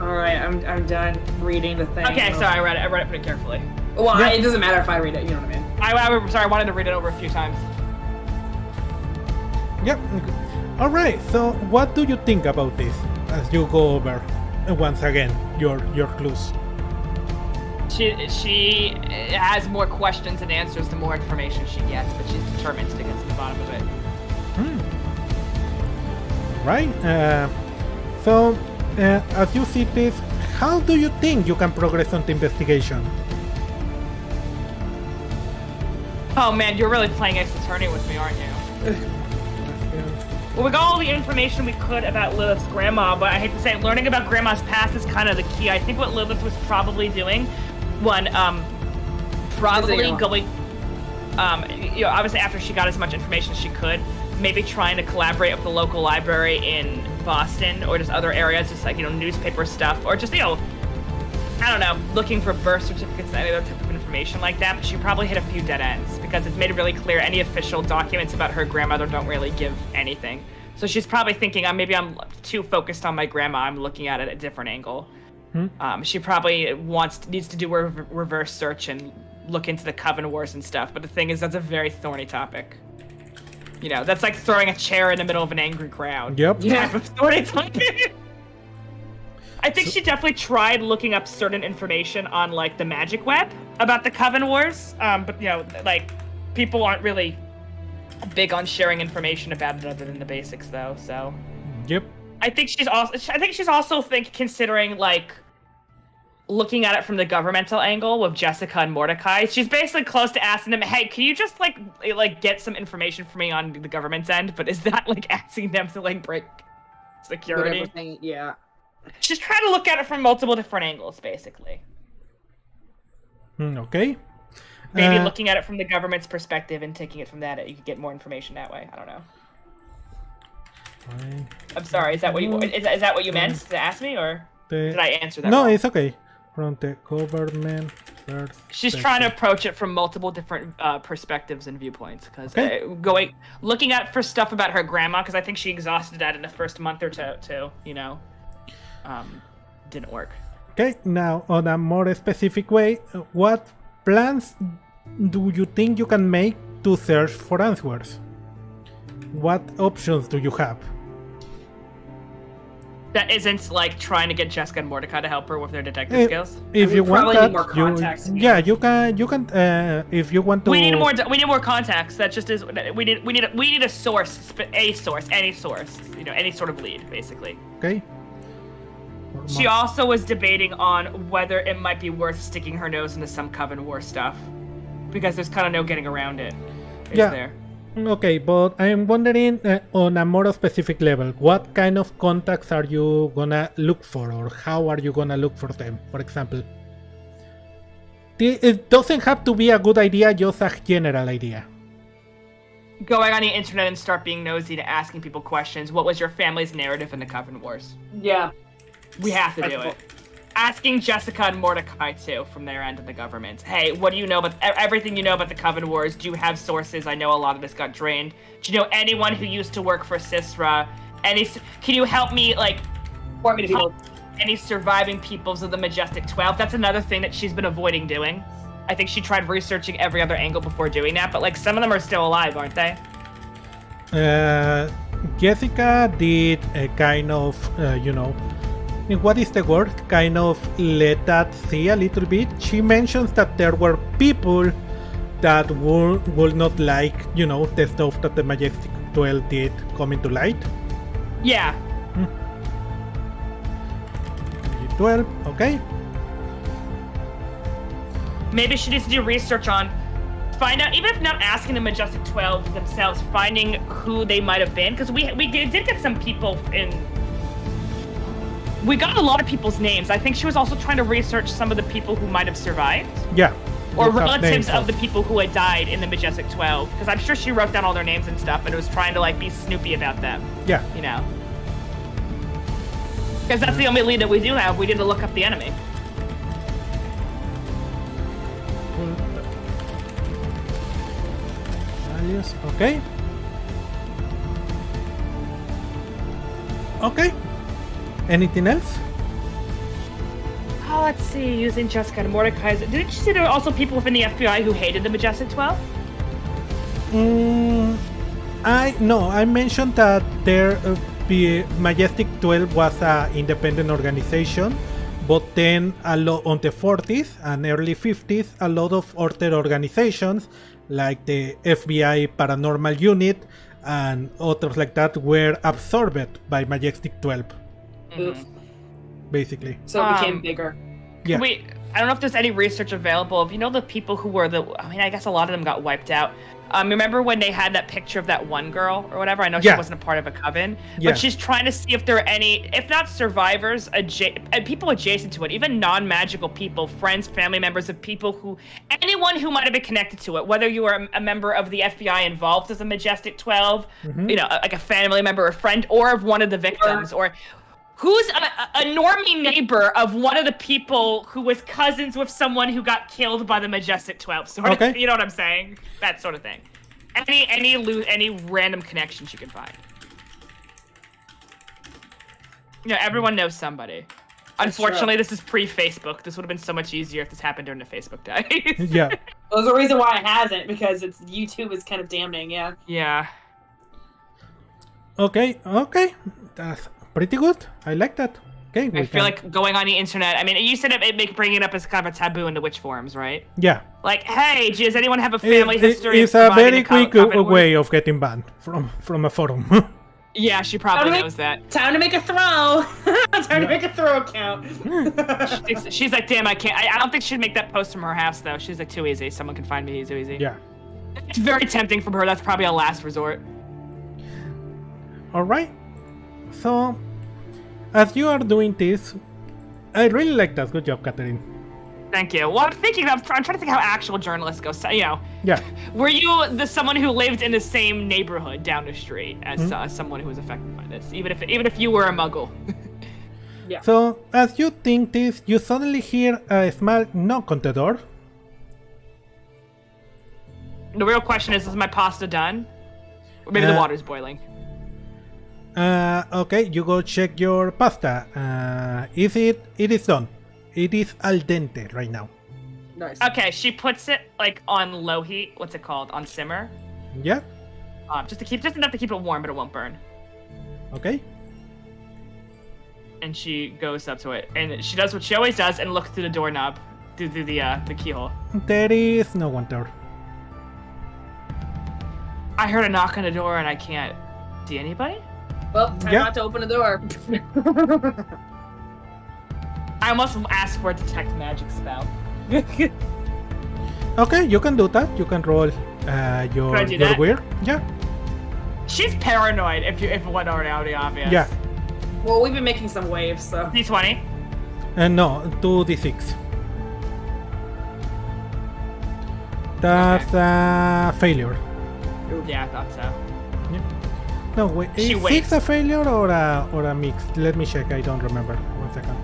Alright, I'm done reading the thing. Okay, sorry, I read it pretty carefully. Well, Yeah. it doesn't matter if I read it, you know what I mean? Sorry, I wanted to read it over a few times. Yep. Alright, so what do you think about this as you go over once again your clues? She has more questions and answers the more information she gets, but she's determined to get to the bottom of it. Right? So, as you see this, how do you think you can progress on the investigation? Oh man, you're really playing ex-attorney with me, aren't you? Well, we got all the information we could about Lilith's grandma, but I hate to say it, learning about grandma's past is kind of the key. I think what Lilith was probably doing, probably going, obviously after she got as much information as she could, maybe trying to collaborate with the local library in Boston or just other areas, just like, newspaper stuff, or just, I don't know, looking for birth certificates and any other type of information like that, but she probably hit a few dead ends because it's made it really clear any official documents about her grandmother don't really give anything. So she's probably thinking, maybe I'm too focused on my grandma, I'm looking at it at a different angle. She probably needs to do a reverse search and look into the Coven Wars and stuff, but the thing is, that's a very thorny topic. That's like throwing a chair in the middle of an angry crowd. Yep. Type of thorny topic. I think she definitely tried looking up certain information on, like, the magic web about the Coven Wars, but, people aren't really big on sharing information about it other than the basics, though, so... Yep. I think she's also considering, like, looking at it from the governmental angle with Jessica and Mordecai. She's basically close to asking them, hey, can you just, like get some information for me on the government's end? But is that, like, asking them to, like, break security? Everything, yeah. She's trying to look at it from multiple different angles, basically. Okay. Maybe looking at it from the government's perspective and taking it from that, you could get more information that way. I don't know. I'm sorry. Is that what you meant to ask me, or did I answer that? No, wrong? it's okay. From the government perspective. She's trying to approach it from multiple different perspectives and viewpoints, because looking at for stuff about her grandma, because I think she exhausted that in the first month or two. Didn't work. Okay, now on a more specific way, what plans do you think you can make to search for answers? What options do you have? that isn't like trying to get Jessica and Mordecai to help her with their detective skills? If you want probably that, need more context. yeah, you can. If you want to. We need more context. That just is. We need a source, any source. You know, any sort of lead, basically. Okay. She also was debating on whether it might be worth sticking her nose into some Coven War stuff, because there's kind of no getting around it. Yeah. There? Okay, but I'm wondering on a more specific level, what kind of contacts are you gonna look for, or how are you gonna look for them? For example, it doesn't have to be a good idea, just a general idea. Going on the internet and start being nosy to asking people questions. What was your family's narrative in the Coven Wars? Yeah. We have to do it. Asking Jessica and Mordecai too, from their end of the government. Hey, what do you know about everything you know about the Coven Wars? Do you have sources? I know a lot of this got drained. Do you know anyone who used to work for Sisra? Can you help me, like, Point me to people. any surviving peoples of the Majestic 12? That's another thing that she's been avoiding doing. I think she tried researching every other angle before doing that, but like some of them are still alive, aren't they? Jessica did a kind of, what is the word? Kind of let that see a little bit. She mentions that there were people that would not like, the stuff that the Majestic 12 did coming to light. Yeah. 12, okay. Maybe she needs to do research on, find out, even if not asking the Majestic 12 themselves, finding who they might have been, because we did get some people in. We got a lot of people's names. I think she was also trying to research some of the people who might have survived. Yeah. Or relatives of the people who had died in the Majestic 12. Because I'm sure she wrote down all their names and stuff, and it was trying to, like, be snoopy about them. Yeah. You know? Because that's the only lead that we do have. We need to look up the enemy. Okay. Okay. Anything else? Oh, let's see. Using Jessica and Mordecai's. Didn't you say there were also people within the FBI who hated the Majestic 12? I mentioned that the Majestic 12 was an independent organization, but then on the 40s and early 50s, a lot of other organizations like the FBI Paranormal Unit and others like that were absorbed by Majestic 12. Oof. Basically. So it became bigger. Yeah. I don't know if there's any research available of, the people who were I guess a lot of them got wiped out. Remember when they had that picture of that one girl or whatever? I know she wasn't a part of a coven, but she's trying to see if there are any, if not survivors, people adjacent to it, even non-magical people, friends, family members of people anyone who might have been connected to it, whether you are a member of the FBI involved as a Majestic 12, like a family member, a friend, or of one of the victims, or who's a normie neighbor of one of the people who was cousins with someone who got killed by the Majestic 12, sort of, you know what I'm saying? That sort of thing. Any random connections you can find. Everyone knows somebody. Unfortunately, this is pre-Facebook. This would have been so much easier if this happened during the Facebook days. Yeah. Well, there's a reason why it hasn't, because YouTube is kind of damning, yeah. Yeah. Okay. That's pretty good. I like that. Okay. I feel like going on the internet. I mean, you said bringing it up as kind of a taboo in the witch forums, right? Yeah. Like, hey, does anyone have a family history? It's a very quick way of getting banned from a forum. Yeah, she probably knows that. Time to make a throw. Time to make a throw account. She's like, damn, I can't. I don't think she'd make that post from her house, though. She's like, too easy. Someone can find me too easy. Yeah. It's very tempting from her. That's probably a last resort. All right. So, as you are doing this, I really like that. Good job, Catherine. Thank you. Well, I'm trying to think how actual journalists go. So, Yeah. Were you someone who lived in the same neighborhood down the street as someone who was affected by this, even if you were a muggle? Yeah. So, as you think this, you suddenly hear a small knock on the door. The real question is my pasta done? Or maybe the water's boiling. Okay, you go check your pasta. It is done. It is al dente right now. Nice. Okay, she puts it like on low heat. What's it called? On simmer. Yeah. Just enough to keep it warm, but it won't burn. Okay. and she goes up to it, and she does what she always does and looks through the doorknob, through the keyhole. There is no one there. I heard a knock on the door, and I can't see anybody. Well, time Yeah. not to open the door. I almost asked for a detect magic spell. Okay, you can do that. You can roll your I do that? weird. Yeah. She's paranoid. If it wasn't already obvious. Yeah. Well, we've been making some waves, so. D20. No, 2d6. That's a failure. Yeah, I thought so. No, wait. She Is waits. 6 a failure or a mix? Let me check. I don't remember. 1 second.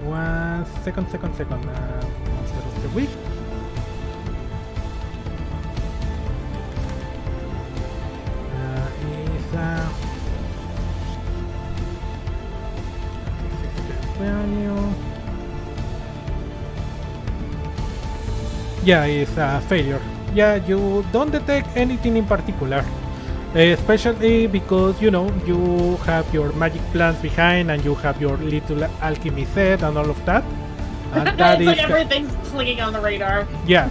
1 second. Monster of the week. Is this is the value. Yeah, it's a failure. Yeah, you don't detect anything in particular. Especially because, you know, you have your magic plans behind and you have your little alchemy set and all of that. And that It's like is everything's clicking on the radar. yeah.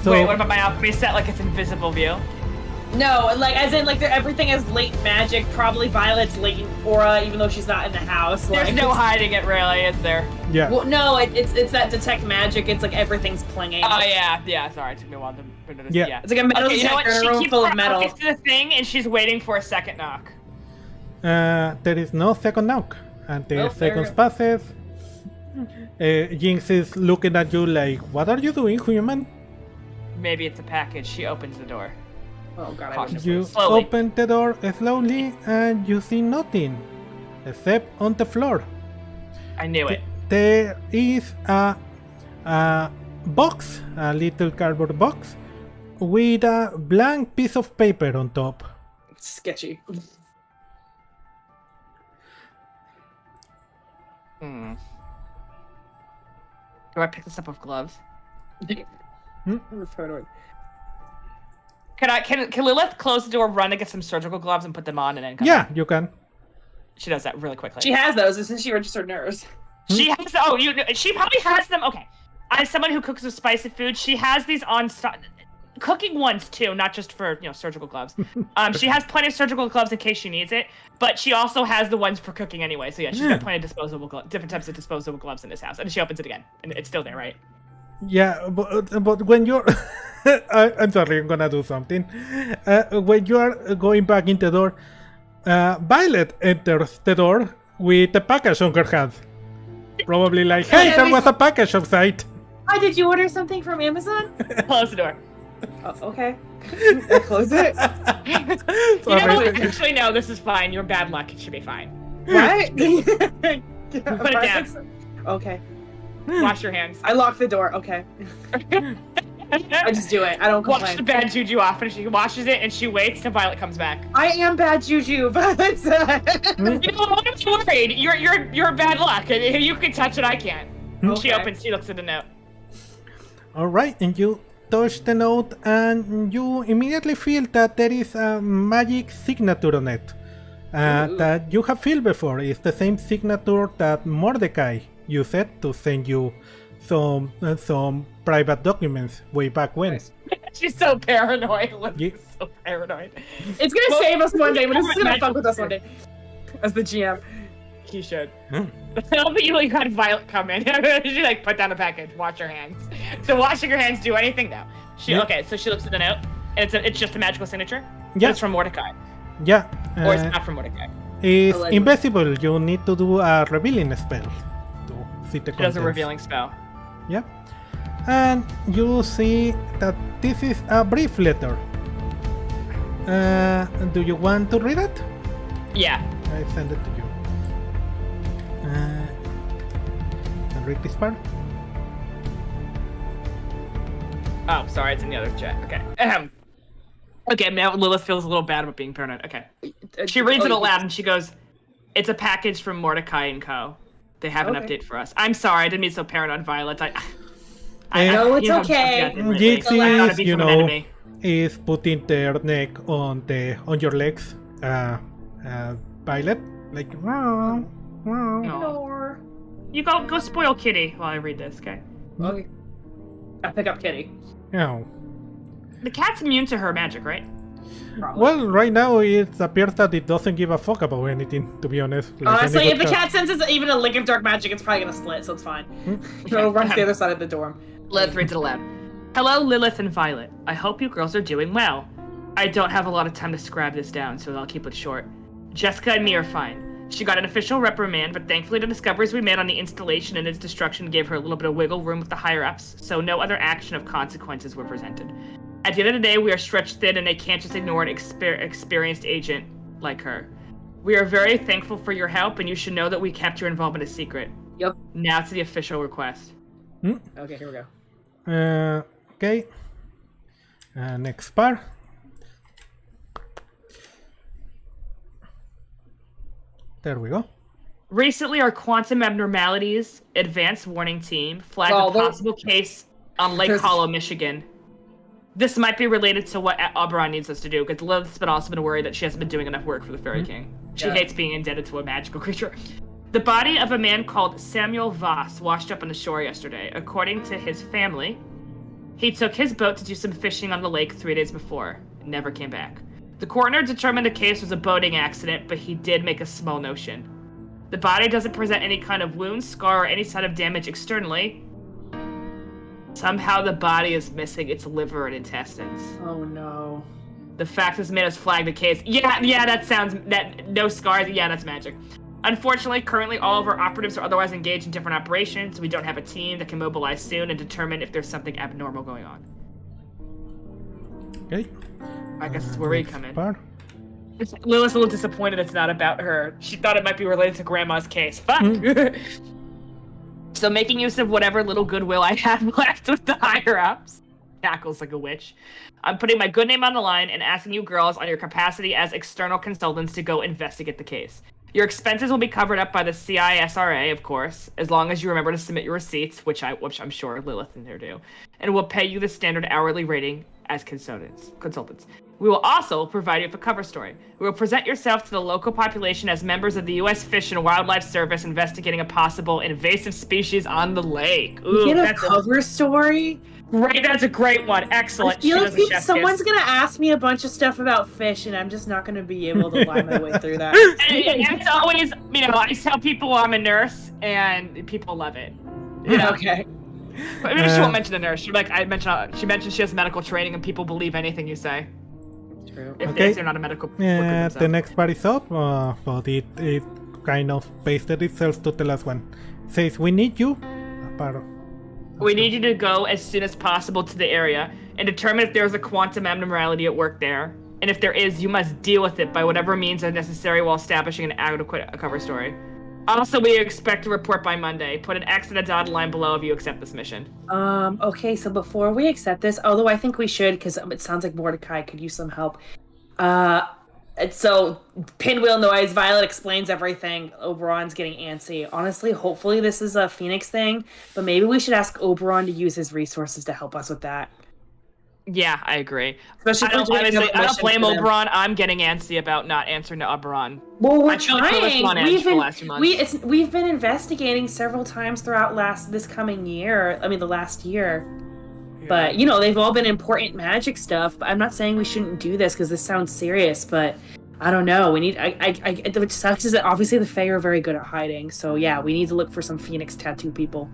So Wait, what about my alchemy set? Like it's invisible view? No, like as in like everything is latent magic. Probably Violet's latent aura, even though she's not in the house. There's like, no hiding it, really, is there? yeah. Well, no, it's that detect magic. It's like everything's clinging. Oh yeah. Sorry, it took me a while to put it. Yeah. It's like a metal Okay, you know what? detector in a She room keeps full her of metal. focus to the thing, and she's waiting for a second knock. There is no second knock. And the Oh, there seconds we passes. Jinx is looking at you like, what are you doing, human? Maybe it's a package. She opens the door. Oh god, I Cautious. wish You Slowly. open the door slowly and you see nothing except on the floor. I knew it. There is a box, a little cardboard box, with a blank piece of paper on top. it's sketchy. Hmm. Do I pick this up with gloves? Can Lilith close the door, run and get some surgical gloves and put them on, and then come Yeah, back? you can. She does that really quickly. She has those since she registered nurse. She has. Oh, she probably has them. Okay, as someone who cooks with spicy food, she has these on stock. Cooking ones too, not just for surgical gloves. She has plenty of surgical gloves in case she needs it, but she also has the ones for cooking anyway. So yeah, she's got plenty of different types of disposable gloves in this house, and she opens it again, and it's still there, right? Yeah, but when you're... I'm sorry, I'm gonna do something. When you are going back in the door, Violet enters the door with a package on her hand. Probably like, hey, there was a package outside. Hi, did you order something from Amazon? Close the door. Oh, okay. I close it. You know Sorry. what? Actually, no, this is fine. You're bad luck. It should be fine. What? Put it down. Okay. Wash your hands. I lock the door. Okay. I just do it. I don't Wash the complain. bad juju off, and she washes it, and she waits till Violet comes back. I am bad juju, but it's You know, I'm not worried. You're bad luck. You can touch it. I can't. She Okay. opens. She looks at the note. Alright, and you touch the note and you immediately feel that there is a magic signature on it. That you have felt before. It's the same signature that Mordecai used to send you some private documents way back when. She's so paranoid. Liv Yeah. is so paranoid. It's gonna save us one day, but it's gonna fuck with us one day. As the GM. He should. I don't think you had Violet come in. She like put down a package. Wash your hands. So washing your hands do anything now? Okay. So she looks at the note, and it's just a magical signature. But Yeah. it's from Mordecai, Yeah. or it's not from Mordecai. It's Allegedly. invisible. You need to do a revealing spell to see the She does a contents. revealing spell. Yeah. And you see that this is a brief letter. Do you want to read it? Yeah. I send it to you. And read this part. Oh, sorry, it's in the other chat. Okay. Okay, now Lilith feels a little bad about being paranoid. Okay. She reads it aloud and she goes, "It's a package from Mordecai and Co. They have an Okay. update for us. I'm sorry, I didn't mean so paranoid, Violet. No, it's you know, okay. I'm lately. Jinx I gotta is, be you from an know, enemy. is putting their neck on your legs. Violet. Like, wow, wow. No. You go spoil Kitty while I read this, okay? Okay. I pick up Kitty. Oh. The cat's immune to her magic, right? Probably. Well, right now it appears that it doesn't give a fuck about anything, to be honest. Like Honestly, any if the good cat senses even a lick of dark magic, it's probably gonna split, so it's fine. It'll run to the other side of the dorm. Lilith reads it aloud. Hello, Lilith and Violet. I hope you girls are doing well. I don't have a lot of time to scribe this down, so I'll keep it short. Jessica and me are fine. She got an official reprimand, but thankfully the discoveries we made on the installation and its destruction gave her a little bit of wiggle room with the higher-ups, so no other action of consequences were presented. At the end of the day, we are stretched thin and they can't just ignore an experienced agent like her. We are very thankful for your help, and you should know that we kept your involvement a secret. Yep. Now to the official request. Okay, here we go. Okay. Next part. There we go. Recently, our quantum abnormalities advanced warning team flagged Oh, a possible case on Lake Hollow, Michigan. This might be related to what Oberon needs us to do, because Lilith's also been worried that she hasn't been doing enough work for the Fairy King. She hates being indebted to a magical creature. The body of a man called Samuel Voss washed up on the shore yesterday. According to his family, he took his boat to do some fishing on the lake 3 days before and never came back. The coroner determined the case was a boating accident, but he did make a small notion. The body doesn't present any kind of wound, scar, or any sign of damage externally. Somehow the body is missing its liver and intestines. Oh no. The fact has made us flag the case. Yeah, that sounds, no scars, yeah, that's magic. Unfortunately, currently all of our operatives are otherwise engaged in different operations. We don't have a team that can mobilize soon and determine if there's something abnormal going on. Okay. I guess it's where we come in. Part. Lilith's a little disappointed it's not about her. She thought it might be related to Grandma's case. Fuck! So making use of whatever little goodwill I have left with the higher-ups. Tackles like a witch. I'm putting my good name on the line and asking you girls on your capacity as external consultants to go investigate the case. Your expenses will be covered up by the CISRA, of course, as long as you remember to submit your receipts, which I'm sure Lilith and her do, and we'll pay you the standard hourly rating as consultants. We will also provide you with a cover story. We will present yourself to the local population as members of the U.S. Fish and Wildlife Service investigating a possible invasive species on the lake. Ooh, You get a that's cover story? Great, that's a great one. Excellent. I feel She does a like chef's someone's kiss. gonna ask me a bunch of stuff about fish, and I'm just not gonna be able to lie my way through that. And it's always, I tell people I'm a nurse, and people love it. You know? Okay. But maybe she won't mention the nurse. She mentioned she has medical training, and people believe anything you say. True. If Okay. they're not a medical. The next part is up, but it kind of pasted itself to the last one. It says, we need you. We need you to go as soon as possible to the area and determine if there's a quantum abnormality at work there. And if there is, you must deal with it by whatever means are necessary while establishing an adequate cover story. Also, we expect to report by Monday. Put an X and a dotted line below if you accept this mission. Okay, so before we accept this, although I think we should, because it sounds like Mordecai could use some help. So, pinwheel noise, Violet explains everything. Oberon's getting antsy. Honestly, hopefully this is a Phoenix thing, but maybe we should ask Oberon to use his resources to help us with that. Yeah, I agree. Especially I if we're doing don't missions blame for them. Oberon. I'm getting antsy about not answering to Oberon. Well, we're I feel like Lilith's trying. on edge for the last few months. We've been investigating several times throughout the last year. But, they've all been important magic stuff. But I'm not saying we shouldn't do this because this sounds serious, but I don't know. We need, what sucks is that obviously the Fae are very good at hiding. So yeah, we need to look for some Phoenix tattoo people.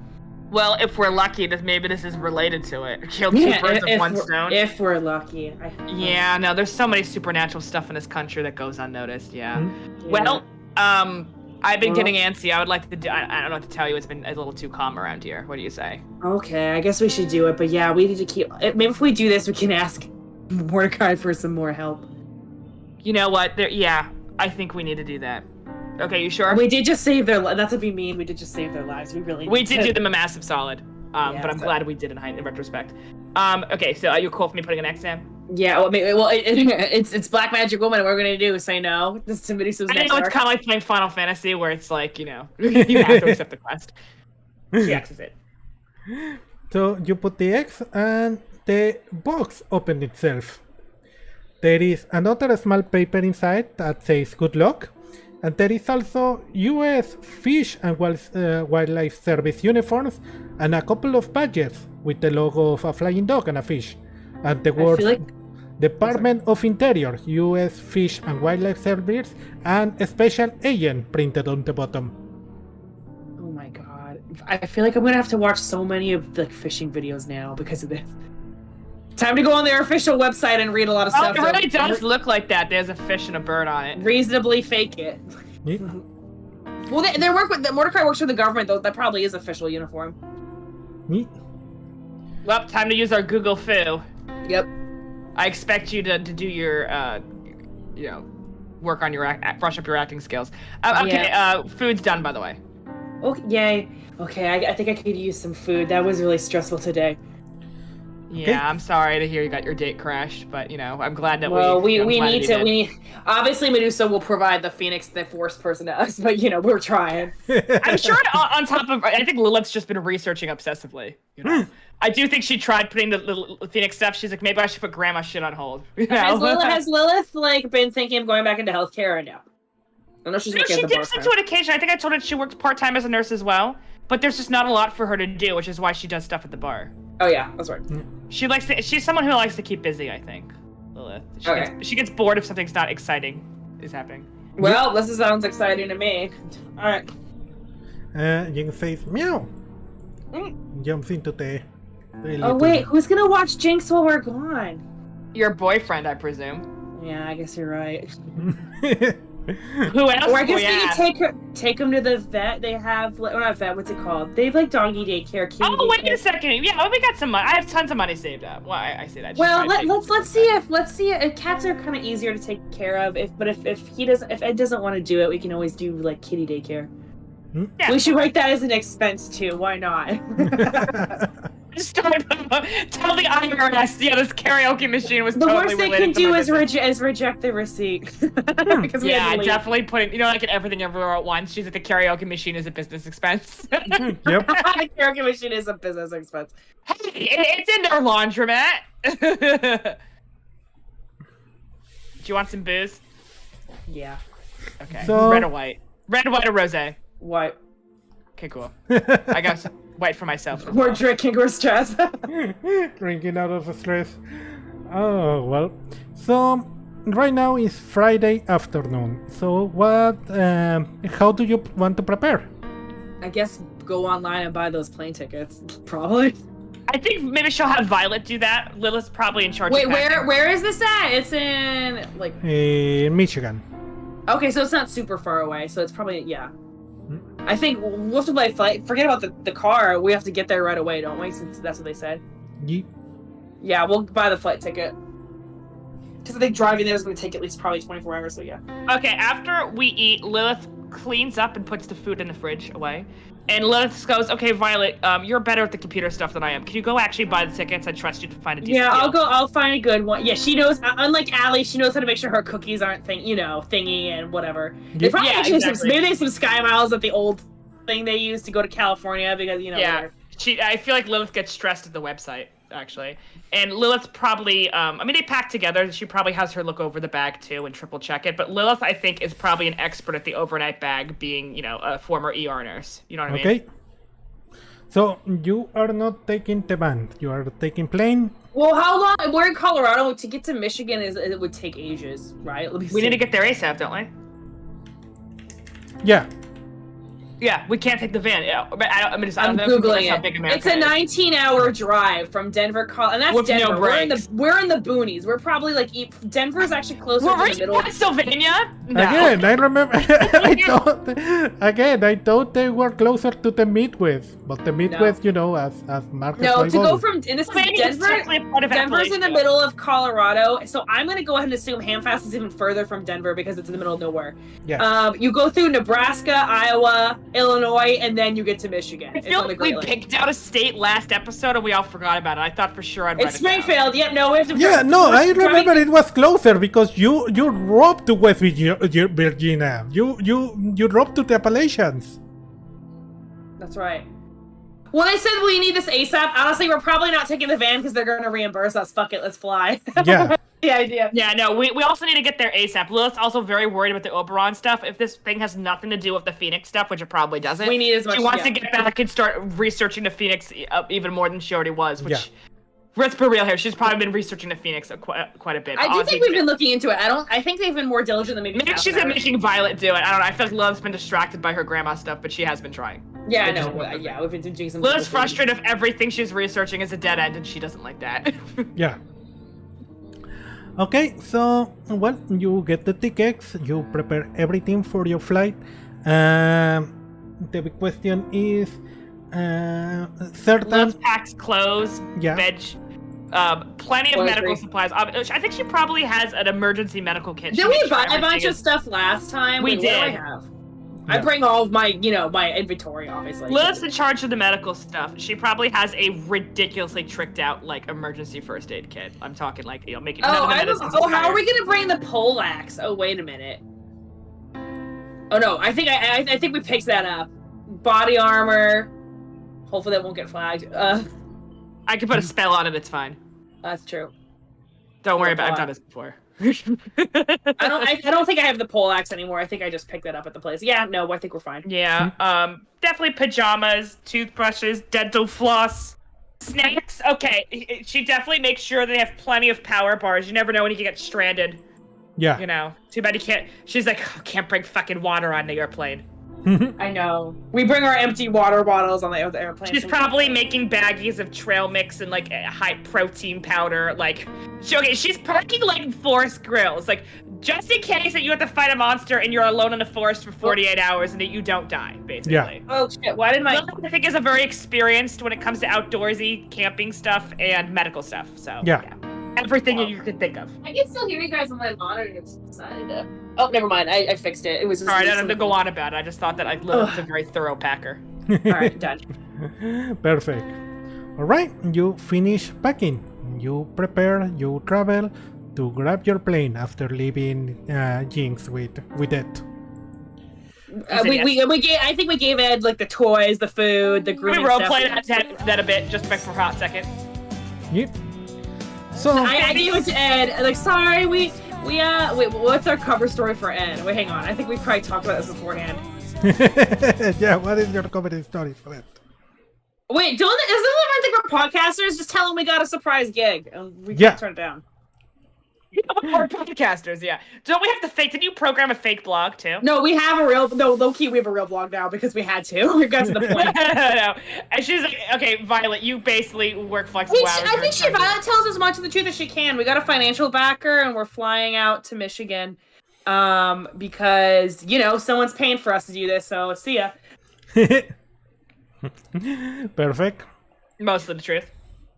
Well, if we're lucky, maybe this is related to it. Kill two birds with one stone. If we're lucky. Yeah, no, there's so many supernatural stuff in this country that goes unnoticed, yeah. Yeah. Well, I've been getting antsy. I would like to I don't know what to tell you. It's been a little too calm around here. What do you say? Okay, I guess we should do it. But yeah, we need to keep, maybe if we do this, we can ask Mordecai for some more help. You know what? I think we need to do that. Okay, you sure? We did just save their lives. Not to be mean, we did just save their lives. We did do them a massive solid. Yeah, but I'm glad we did in retrospect. Okay, so are you cool for me putting an X in? Yeah, it's Black Magic Woman. What we're gonna do? Say no? This is somebody who's I next know it's arc. kind of like playing Final Fantasy, where it's like you have to accept the quest. She X's it. So you put the X and the box opened itself. There is another small paper inside that says good luck. And there is also US Fish and Wildlife Service uniforms and a couple of badges with the logo of a flying dog and a fish. And the words Department of Interior, US Fish and Wildlife Service, and a Special Agent printed on the bottom. Oh my god. I feel like I'm gonna have to watch so many of the fishing videos now because of this. Time to go on their official website and read a lot of stuff. It really does look like that. There's a fish and a bird on it. Reasonably fake it. Yeah. Well, they work with Mordecai works for the government, though. That probably is official uniform. Yeah. Well, time to use our Google Foo. Yep. I expect you to do your, work on your brush up your acting skills. Okay, food's done, by the way. Okay, yay. Okay, I think I could use some food. That was really stressful today. Yeah, Okay. I'm sorry to hear you got your date crashed, but I'm glad that we need obviously Medusa will provide the Phoenix, the forced person to us, but we're trying. I'm sure on top of, I think Lilith's just been researching obsessively. I do think she tried putting the Phoenix stuff. She's like, maybe I should put grandma shit on hold. Has Lilith been thinking of going back into healthcare or no? I know she's looking at the dips into it occasionally. I think I told her she worked part-time as a nurse as well, but there's just not a lot for her to do, which is why she does stuff at the bar. Oh yeah, that's right. She's someone who likes to keep busy, I think. Lilith. She gets bored if something's not exciting is happening. Well, this sounds exciting to me. Alright. Jing says meow. Jumps into the Oh wait, who's gonna watch Jinx while we're gone? Your boyfriend, I presume. Yeah, I guess you're right. Who else? Or I guess we can take him to the vet. They have, or not vet. What's it called? They have like doggy daycare. Wait a second. Yeah, we got some money. I have tons of money saved up. Well, I say that. Well, let's see if cats are kind of easier to take care of. If Ed doesn't want to do it, we can always do like kitty daycare. Yeah. We should write that as an expense too. Why not? Just tell the IRS. Yeah, this karaoke machine was the totally worst they can do is reject the receipt. Yeah, definitely put it. Like in Everything Everywhere at Once, she's like the karaoke machine is a business expense. Yep. The karaoke machine is a business expense. Hey, it's in their laundromat. Do you want some booze? Yeah. Okay. So... Red or white? Red, white, or rosé? White. Okay, cool. I got some white for myself. We're drinking, we're stressed. Drinking out of stress. Oh, well. So, right now is Friday afternoon. So, how do you want to prepare? I guess go online and buy those plane tickets. Probably. I think maybe she'll have Violet do that. Lilith's probably in charge. Wait, of packing. where is this at? It's in like Michigan. Okay, so it's not super far away. So it's probably I think we'll have to buy a flight. Forget about the car. We have to get there right away, don't we? Since that's what they said. Yeah, we'll buy the flight ticket. Because I think driving there is going to take at least probably 24 hours. So yeah. Okay, after we eat, Lilith cleans up and puts the food in the fridge away. And Lilith goes, okay, Violet, you're better at the computer stuff than I am. Can you go actually buy the tickets? I trust you to find a decent deal. I'll find a good one. Yeah, she knows, unlike Allie, she knows how to make sure her cookies aren't thingy and whatever. They probably maybe they have some Sky Miles at the old thing they used to go to California because, Yeah, I feel like Lilith gets stressed at the website, actually. And Lilith's probably, they pack together. She probably has her look over the bag, too, and triple check it. But Lilith, I think, is probably an expert at the overnight bag, being, a former ER nurse. You know what I mean? Okay. So, you are not taking the van. You are taking plane. Well, how long? We're in Colorado. To get to Michigan, it would take ages, right? We need to get there ASAP, don't we? Yeah. Yeah, we can't take the van. Yeah, but I'm Googling how big America It's a 19-hour drive from Denver, and that's with Denver. No we're in the boonies. We're probably like Denver's actually closer to the middle. Pennsylvania? No. Again, I remember. I thought they were closer to the Midwest, but the Midwest, as market. No, to go from and this is Denver. Denver's in the middle of Colorado, so I'm gonna go ahead and assume Hamfast is even further from Denver because it's in the middle of nowhere. Yeah. You go through Nebraska, Iowa, Illinois, and then you get to Michigan. I feel like we picked out a state last episode and we all forgot about it. I thought for sure I'd It's Springfield. Yeah, no, we have to. Yeah, no, I remember it was closer because you drove to West Virginia. You drove to the Appalachians. That's right. Well, they said we need this ASAP. Honestly, we're probably not taking the van because they're going to reimburse us. Fuck it, let's fly. Yeah. The idea. Yeah, no, we also need to get there ASAP. Lilith's also very worried about the Oberon stuff. If this thing has nothing to do with the Phoenix stuff, which it probably doesn't, We need as much. she wants to get back and start researching the Phoenix even more than she already was, which... Yeah. Let's be real here. She's probably been researching the Phoenix quite a bit. I do Honestly, think we've been looking into it. I think they've been more diligent than maybe. maybe she's been making Violet do it. I don't know. I feel like Lilith's been distracted by her grandma stuff, but she has been trying. Yeah, I know. Yeah, we've been doing some. Lilith's frustrated if everything she's researching is a dead end, and she doesn't like that. Yeah. Okay, so, well, you get the tickets, you prepare everything for your flight. The big question is, certain... Lilith packs clothes, Yeah. veg, plenty of medical supplies. I think she probably has an emergency medical kit. Did She we makes sure buy a bunch everything of stuff last time? We Wait, what do I did. have? Yeah. I bring all of my, my inventory, obviously. Lilith's in charge of the medical stuff. She probably has a ridiculously tricked out, emergency first aid kit. I'm talking, making none of the medicines how are expire. we gonna bring the poleaxe? Oh, wait a minute. Oh no, I think I think we picked that up. Body armor. Hopefully that won't get flagged. I can put a spell on it, it's fine. That's true. Don't worry about it, I've done this before. I don't think I have the poleaxe anymore. I think I just picked that up at the place. Yeah, no, I think we're fine. Yeah, definitely pajamas, toothbrushes, dental floss, snacks. Okay, she definitely makes sure they have plenty of power bars. You never know when you can get stranded. Yeah. Too bad you can't. She's like, oh, can't bring fucking water on the airplane. I know. We bring our empty water bottles on the airplane. She's probably making baggies of trail mix and high protein powder. She's packing forest grills. Just in case that you have to fight a monster and you're alone in the forest for 48 hours and that you don't die, basically. Yeah. Oh shit! Why did my? Lilith, I think, is a very experienced when it comes to outdoorsy camping stuff and medical stuff. So Yeah. everything you could think of. I can still hear you guys on my monitor. It's decided. Oh, never mind. I fixed it. It was. Just All right, I don't have to go on about it. I just thought that Lilith's a very thorough packer. All right, done. Perfect. Alright, you finish packing. You prepare, you travel to grab your plane after leaving Jinx with it. I think we gave Ed the toys, the food, the We grooming roleplay stuff. that a bit, just for a hot second. Yep. So, I gave it to Ed. Sorry, wait, what's our cover story for Ed? Wait, hang on. I think we probably talked about this beforehand. yeah, what is your comedy story for that? Wait, isn't it think we're podcasters? Just tell them we got a surprise gig. And we Yeah. can't turn it down. We're podcasters, yeah. Don't we have to fake? Did you program a fake blog too? No, we have a real, low key, we have a real blog now because we had to. We got to the point. No. And she's like, okay, Violet, you basically work flexible hours. I think during Violet tells as much of the truth as she can. We got a financial backer and we're flying out to Michigan because, someone's paying for us to do this, so see ya. Perfect. Most of the truth.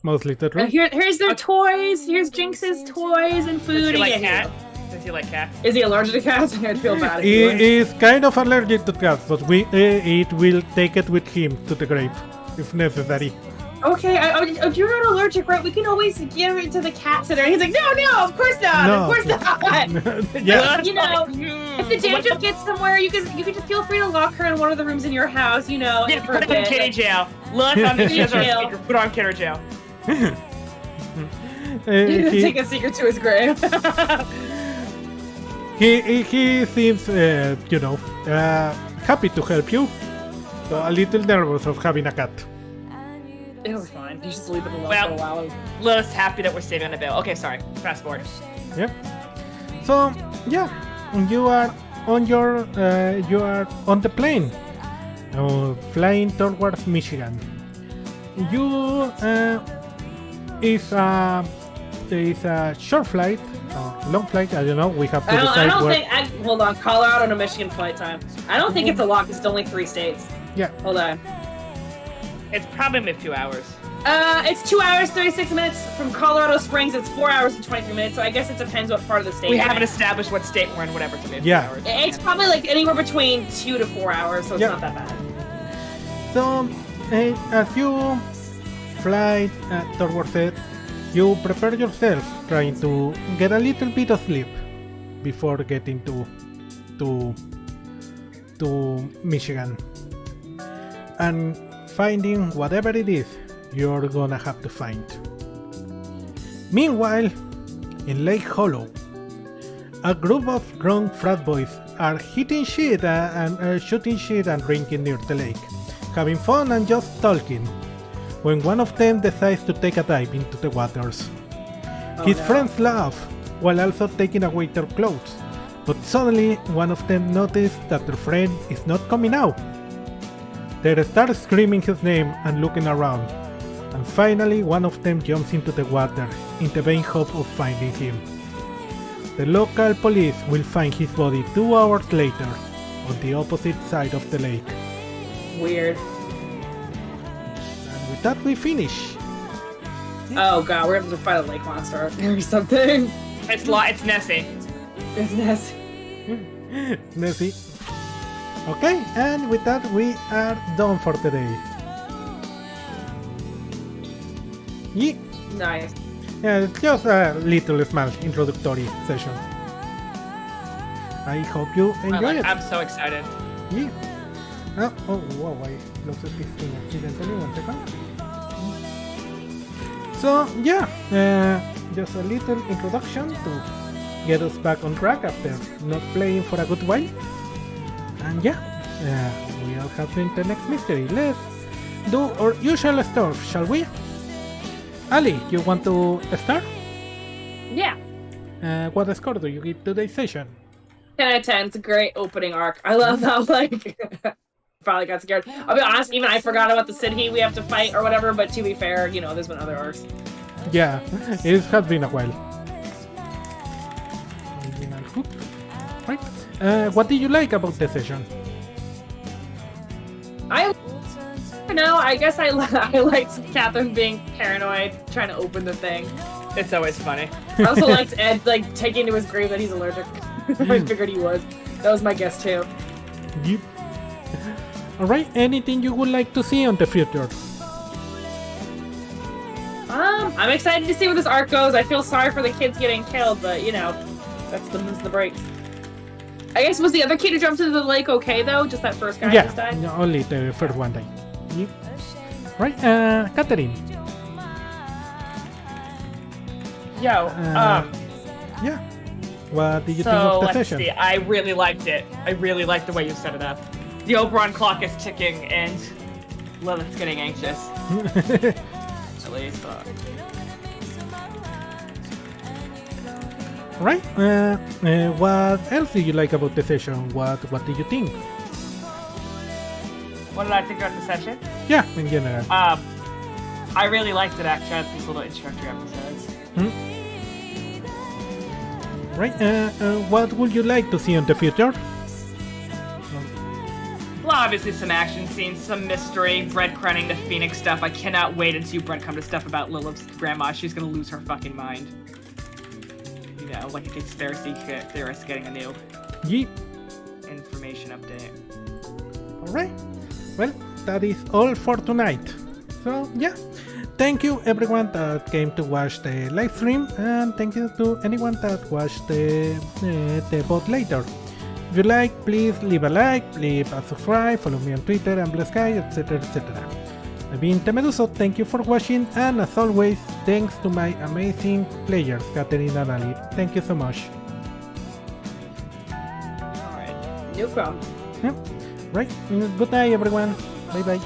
Mostly the truth. Here's their toys. Here's Jinx's toys and food. Does he like cats? Does he like cats? Is he allergic to cats? I'd feel bad if he He was. is kind of allergic to cats, but it will take it with him to the grave if necessary. Okay, if you're not allergic, right? We can always give it to the cat sitter. He's like, no, of course not. No. Of course not. Yeah. If the dandruff gets somewhere, you can just feel free to lock her in one of the rooms in your house, Yeah, and for put a her in bit. kitty jail. Lilith on the Kitty jail. speaker. Put her on kidder jail. Take a secret to his grave. He seems, happy to help you. So a little nervous of having a cat. It'll be fine. You just leave it alone Well- for a while. Lilith's happy that we're saving on the bill. Okay, sorry. Fast forward. Yep. So yeah, you are on the plane, flying towards Michigan. There is a short flight, or long flight. I don't know. We have to I decide don't where. think. Hold on, Colorado to Michigan flight time. I don't think it's a lot. It's only 3 states. Yeah. Hold on. It's probably a few hours. It's 2 hours 36 minutes from Colorado Springs. It's 4 hours and 23 minutes. So I guess it depends what part of the state. We you're haven't in. established what state we're in, whatever. So maybe Yeah. a few hours. It's probably anywhere between 2 to 4 hours, so it's Yeah. not that bad. So as you fly towards it, you prepare yourself, trying to get a little bit of sleep before getting to Michigan. And finding whatever it is you're gonna have to find. Meanwhile, in Lake Hollow, a group of drunk frat boys are hitting shit and shooting shit and drinking near the lake, having fun and just talking, when one of them decides to take a dive into the waters. His friends laugh while also taking away their clothes, but suddenly one of them notices that their friend is not coming out. They start screaming his name and looking around, and finally one of them jumps into the water in the vain hope of finding him. The local police will find his body 2 hours later on the opposite side of the lake. Weird. And with that we finish. Oh god, we're gonna have to fight a lake monster or something. It's Nessie. It's Nessie. Nessie. Okay, and with that we are done for today. Yeah. Nice. Yeah, it's just a little small introductory session. I hope you enjoy it. I'm so excited. Yeah. Oh, wow, I lost this thing accidentally. 1 second. So, yeah, just a little introduction to get us back on track after not playing for a good while. And yeah, we are having the next mystery. Let's do our usual stuff, shall we? Ali, you want to start? Yeah. What score do you give today's session? 10 out of 10. It's a great opening arc. I love how, like, probably got scared. I'll be honest, even I forgot about the Sidhi we have to fight or whatever, but to be fair, you know, there's been other arcs. Yeah, it has been a while. Original hook. Right. What did you like about the session? I don't know, I guess I liked Catherine being paranoid, trying to open the thing. It's always funny. I also liked Ed, like, taking to his grave that he's allergic. I figured he was. That was my guess, too. Yep. Alright, anything you would like to see on the future? I'm excited to see where this arc goes. I feel sorry for the kids getting killed, but, you know, that's the breaks. I guess, was the other kid who jumped into the lake okay, though? Just that first guy just died? Yeah, only the first one died. Yep. Right, Catherine. Yo, Yeah. What did you think so of the let's session? see. I really liked it. I really liked the way you set it up. The Oberon clock is ticking, and Lilith's getting anxious. At least. Right. What else did you like about the session? What did you think? What did I think about the session? Yeah, in general. I really liked it actually. I had these little introductory episodes. Right. What would you like to see in the future? Well, obviously some action scenes, some mystery, breadcrumbing the Phoenix stuff. I cannot wait until you breadcrumb to stuff about Lilith's grandma. She's gonna lose her fucking mind. You know, like a conspiracy theorist getting a new information update. Alright. Well, that is all for tonight. So, yeah. Thank you everyone that came to watch the live stream, and thank you to anyone that watched the bot later. If you like, please leave a like, leave a subscribe, follow me on Twitter and Blue Sky, etc, etc. I've been Meduso, thank you for watching, and as always, thanks to my amazing players, Catherine and Ali. Thank you so much. Alright, no problem. Yeah. Right, good night everyone. Bye bye.